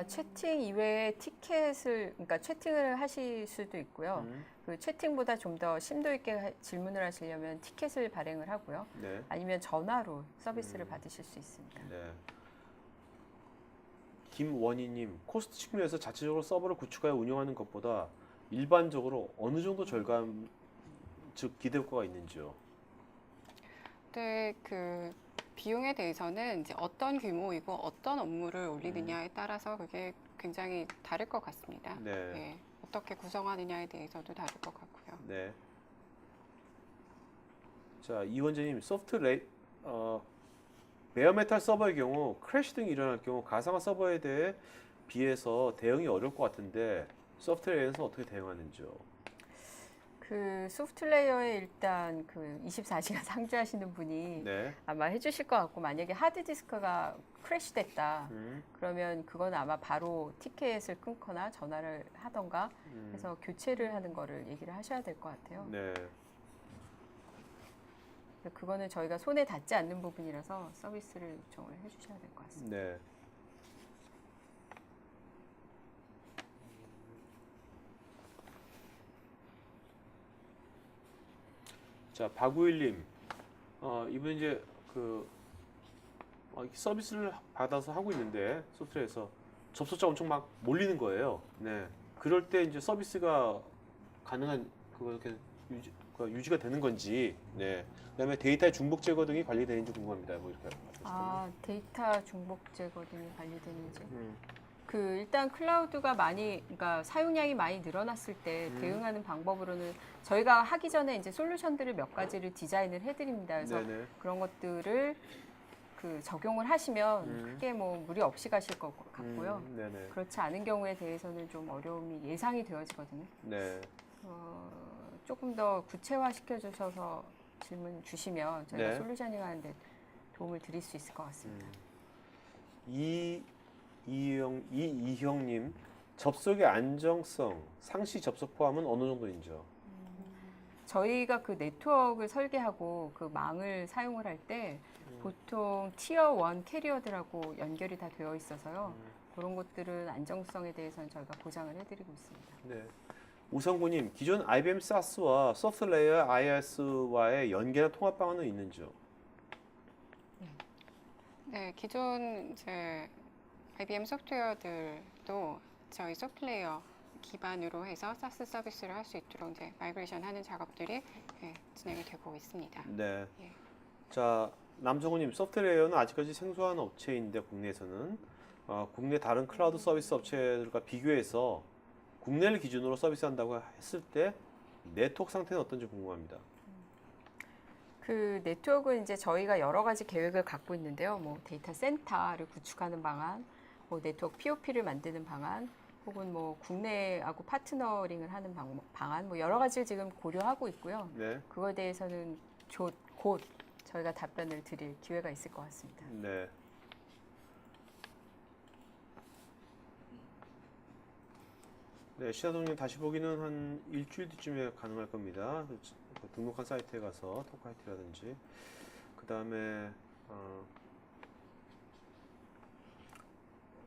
채팅 이외에 그러니까 채팅을 하실 수도 있고요. 그 채팅보다 좀 더 심도 있게 질문을 하시려면 티켓을 발행을 하고요. 네. 아니면 전화로 서비스를 받으실 수 있습니다. 네. 김원희님, 코스트 측면에서 자체적으로 서버를 구축하여 운영하는 것보다 일반적으로 어느 정도 절감, 즉 기대 효과가 있는지요? 근데 그 비용에 대해서는 이제 어떤 규모이고 어떤 업무를 올리느냐에 따라서 그게 굉장히 다를 것 같습니다. 네. 예, 어떻게 구성하느냐에 대해서도 다를 것 같고요. 네. 자, 이원재님, 베어메탈 서버의 경우 크래시 등이 일어날 경우 가상화 서버에 대해 비해서 대응이 어려울 것 같은데 소프트웨어에서 어떻게 대응하는지요? 그 소프트 레이어에 일단 그 24시간 상주하시는 분이 네. 아마 해주실 것 같고, 만약에 하드 디스크가 크래시됐다 그러면 그건 아마 바로 티켓을 끊거나 전화를 하던가 해서 교체를 하는 거를 얘기를 하셔야 될 것 같아요. 네. 그거는 저희가 손에 닿지 않는 부분이라서 서비스를 요청을 해주셔야 될 것 같습니다. 네. 자, 박우일님, 이분 이제 서비스를 받아서 하고 있는데 소프트웨어에서 접속자 엄청 막 몰리는 거예요. 네. 그럴 때 이제 서비스가 가능한 이렇게 유지가 되는 건지, 네. 그다음에 데이터의 중복 제거 등이 관리되는지 궁금합니다. 뭐 이렇게. 데이터 중복 제거 등이 관리되는지. 그 일단 클라우드가 그러니까 사용량이 많이 늘어났을 때 대응하는 방법으로는 저희가 하기 전에 이제 솔루션들을 몇 가지를 디자인을 해드립니다. 그래서 네네. 그런 것들을 그 적용을 하시면 크게 뭐 무리 없이 가실 것 같고요. 네네. 그렇지 않은 경우에 대해서는 좀 어려움이 예상이 되어지거든요. 네. 조금 더 구체화 시켜주셔서 질문 주시면 저희가 네. 솔루셔닝 하는데 도움을 드릴 수 있을 것 같습니다. 이희영님, 접속의 안정성, 상시 접속 포함은 어느 정도인지요? 저희가 그 네트워크를 설계하고 그 망을 사용을 할 때 보통 티어 1 캐리어들하고 연결이 다 되어 있어서요. 그런 것들은 안정성에 대해서는 저희가 보장을 해드리고 있습니다. 네. 우성구님, 기존 IBM SaaS와 소프트웨어 IaaS와의 연계나 통합 방안은 있는지요? 네, 기존 이제 IBM 소프트웨어들도 저희 소프트웨어 기반으로 해서 사스 서비스를 할 수 있도록 이제 마이그레이션 하는 작업들이 진행이 되고 있습니다. 네. 예. 자, 남성우님, 소프트웨어는 아직까지 생소한 업체인데 국내에서는 국내 다른 클라우드 서비스 업체들과 비교해서 국내를 기준으로 서비스한다고 했을 때 네트워크 상태는 어떤지 궁금합니다. 그 네트워크는 이제 저희가 여러 가지 계획을 갖고 있는데요. 뭐 데이터 센터를 구축하는 방안, 뭐 네트워크 POP를 만드는 방안, 혹은 뭐 국내하고 파트너링을 하는 방안, 뭐 여러 가지를 지금 고려하고 있고요. 네. 그거에 대해서는 곧 저희가 답변을 드릴 기회가 있을 것 같습니다. 네. 네, 시사동님 다시 보기는 한 일주일 뒤쯤에 가능할 겁니다. 그 등록한 사이트에 가서 토크하이트라든지 그 다음에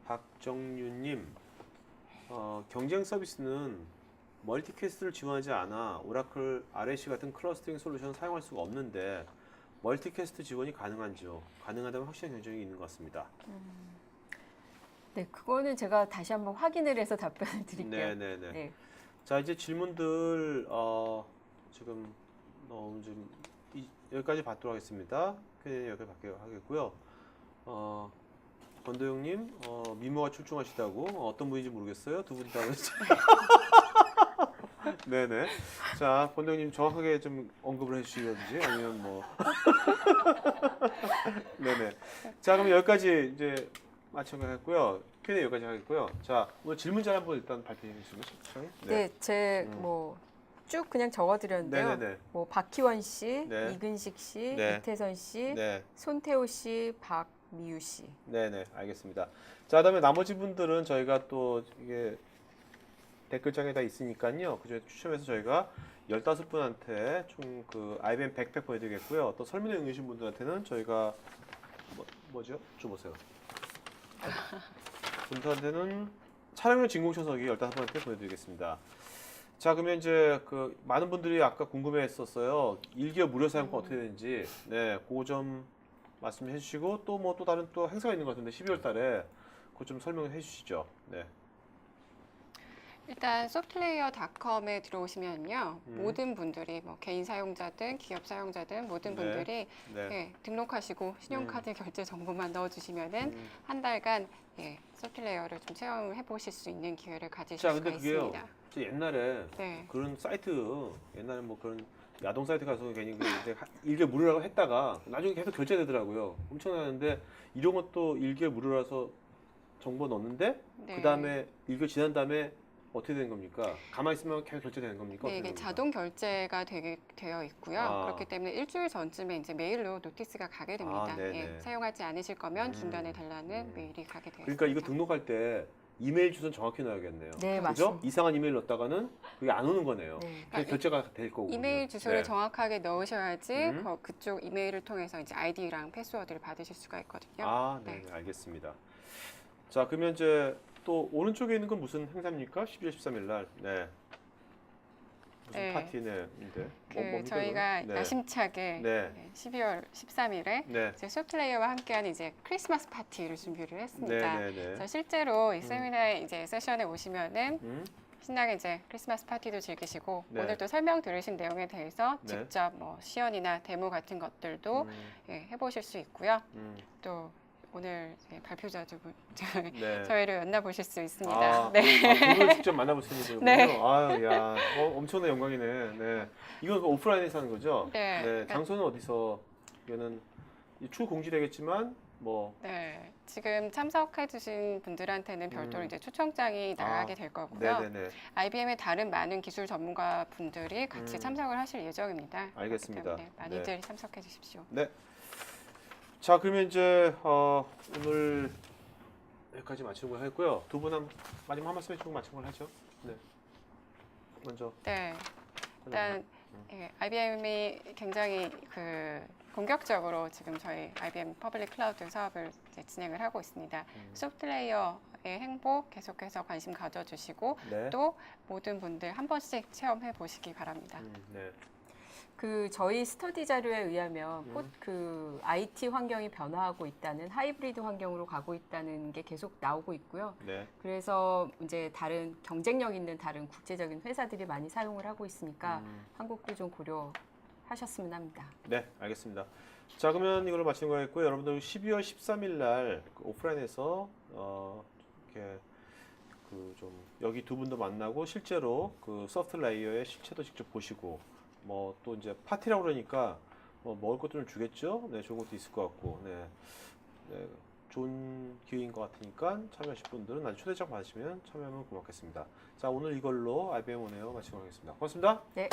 박정유님 경쟁 서비스는 멀티캐스트를 지원하지 않아 오라클 RAC 같은 클러스터링 솔루션을 사용할 수가 없는데 멀티캐스트 지원이 가능한지요? 가능하다면 확실한 경쟁이 있는 것 같습니다. 네, 그거는 제가 다시 한번 확인을 해서 답변을 드릴게요. 네네네. 네. 자, 이제 질문들 지금 좀 여기까지 받도록 하겠습니다. 여기까지 받도록 하겠고요. 권도영님, 미모가 출중하시다고 어떤 분인지 모르겠어요. 두 분 다. 네네. 자, 권도영님 정확하게 좀 언급을 해주시든지 아니면 뭐. 네네. 자, 그럼 여기까지 이제 마치겠고요. Q&A 여기까지 하겠고요. 자, 오늘 질문자 한번 일단 발표해 주시면. 네, 제 뭐 쭉 그냥 적어드렸는데요. 네네네. 뭐 박희원 씨, 네. 이근식 씨, 네. 이태선 씨, 네. 손태호 씨, 박미유 씨. 네네, 알겠습니다. 자, 그다음에 나머지 분들은 저희가 또 이게 댓글창에 다 있으니까요. 그중에 추첨해서 저희가 15분한테 총 그 IBM 백팩 보내드리겠고요. 또 설문에 응해주신 분들한테는 저희가 뭐죠? 줘보세요. 분들한테는 촬영용 진공청소기 15분한테 보내드리겠습니다. 자, 그러면 이제 그 많은 분들이 아까 궁금해했었어요. 1개월 무료 사용권 어떻게 되는지. 네, 그거 좀 말씀해 주시고 또 뭐 또 다른 또 행사가 있는 것 같은데 12월 달에 그거 좀 설명해 주시죠. 네. 일단 소프트웨어닷컴에 들어오시면요, 모든 분들이 뭐 개인 사용자든 기업 사용자든 모든 네. 분들이 네. 등록하시고 신용카드 결제 정보만 넣어주시면은 한 달간 소프트웨어를 좀 체험을 해보실 수 있는 기회를 가지실 자, 수가 근데 그게요. 있습니다. 저 옛날에 네. 그런 사이트 옛날에 뭐 그런 야동 사이트 가서 괜히 그 이제 1개월 무료라고 했다가 나중에 계속 결제되더라고요. 엄청나는데 이런 것도 1개월 무료라서 정보 넣었는데 네. 그 다음에 1개월 지난 다음에 어떻게 되는 겁니까? 가만히 있으면 계속 결제되는 겁니까? 네, 어떻게 이게 되는 겁니까? 자동 결제가 되어 있고요. 아. 그렇기 때문에 일주일 전쯤에 이제 메일로 노티스가 가게 됩니다. 아, 네네. 사용하지 않으실 거면 중단해 달라는 메일이 가게 되어 그러니까 이거 있습니다. 등록할 때 이메일 주소는 정확히 넣어야겠네요. 네, 그죠? 맞습니다. 이상한 이메일 넣었다가는 그게 안 오는 거네요. 네. 그게 결제가 될 거고. 이메일 주소를 네. 정확하게 넣으셔야지 음. 그쪽 이메일을 통해서 이제 아이디랑 패스워드를 받으실 수가 있거든요. 아, 네, 알겠습니다. 자, 그러면 이제 또 오른쪽에 있는 건 무슨 행사입니까? 12월 13일 날. 네. 무슨 네. 파티네인데. 뭡니까, 저희가 이건? 네. 야심차게 네. 12월 13일에 네. 이제 소프트웨어와 함께하는 이제 크리스마스 파티를 준비를 했습니다. 네, 네, 네. 그래서 실제로 이 세미나에 이제 세션에 오시면은 음? 신나게 이제 크리스마스 파티도 즐기시고 네. 오늘 또 설명 들으신 내용에 대해서 네. 직접 뭐 시연이나 데모 같은 것들도 음, 해보실 수 있고요. 음. 또 오늘 발표자분 네. 저희를 만나보실 수 있습니다. 아, 네. 그걸 직접 만나볼 수 있는 거군요. 네. 아유, 야, 엄청난 영광이네. 네. 이건 그 오프라인에서 하는 거죠? 네. 그러니까 장소는 어디서? 이거는 추 공지되겠지만 뭐 네, 지금 참석해주신 분들한테는 별도로 이제 초청장이 나가게 될 거고요. 네네네. IBM의 다른 많은 기술 전문가 분들이 같이 음. 참석을 하실 예정입니다. 알겠습니다. 그렇기 때문에 많이들 참석해 주십시오. 네. 자, 그러면 이제 오늘 여기까지 마치는 걸 했고요. 두 분 마지막 한 말씀 해주고 마치는 걸 하죠. 네. 먼저. 네, 일단 IBM이 굉장히 본격적으로 지금 저희 IBM 퍼블릭 클라우드 사업을 이제 진행을 하고 있습니다. 소프트웨어의 행보 계속해서 관심 가져주시고 네. 또 모든 분들 한 번씩 체험해 보시기 바랍니다. 네. 그 저희 스터디 자료에 의하면 그 IT 환경이 변화하고 있다는 하이브리드 환경으로 가고 있다는 게 계속 나오고 있고요. 네. 그래서 이제 다른 경쟁력 있는 다른 국제적인 회사들이 많이 사용을 하고 있으니까 한국도 좀 고려하셨으면 합니다. 네, 알겠습니다. 자, 그러면 이걸로 마치는 거겠고요. 여러분들 12월 13일 날 오프라인에서 이렇게 그 좀 여기 두 분도 만나고 실제로 그 소프트 레이어의 실체도 직접 보시고 뭐 또 이제 파티라고 그러니까 뭐 먹을 것도 좀 주겠죠. 네, 좋은 것도 있을 것 같고. 네. 네, 좋은 기회인 것 같으니까 참여하실 분들은 나중에 초대장 받으시면 참여하면 고맙겠습니다. 자, 오늘 이걸로 IBM 오네요 마치도록 하겠습니다. 고맙습니다. 네.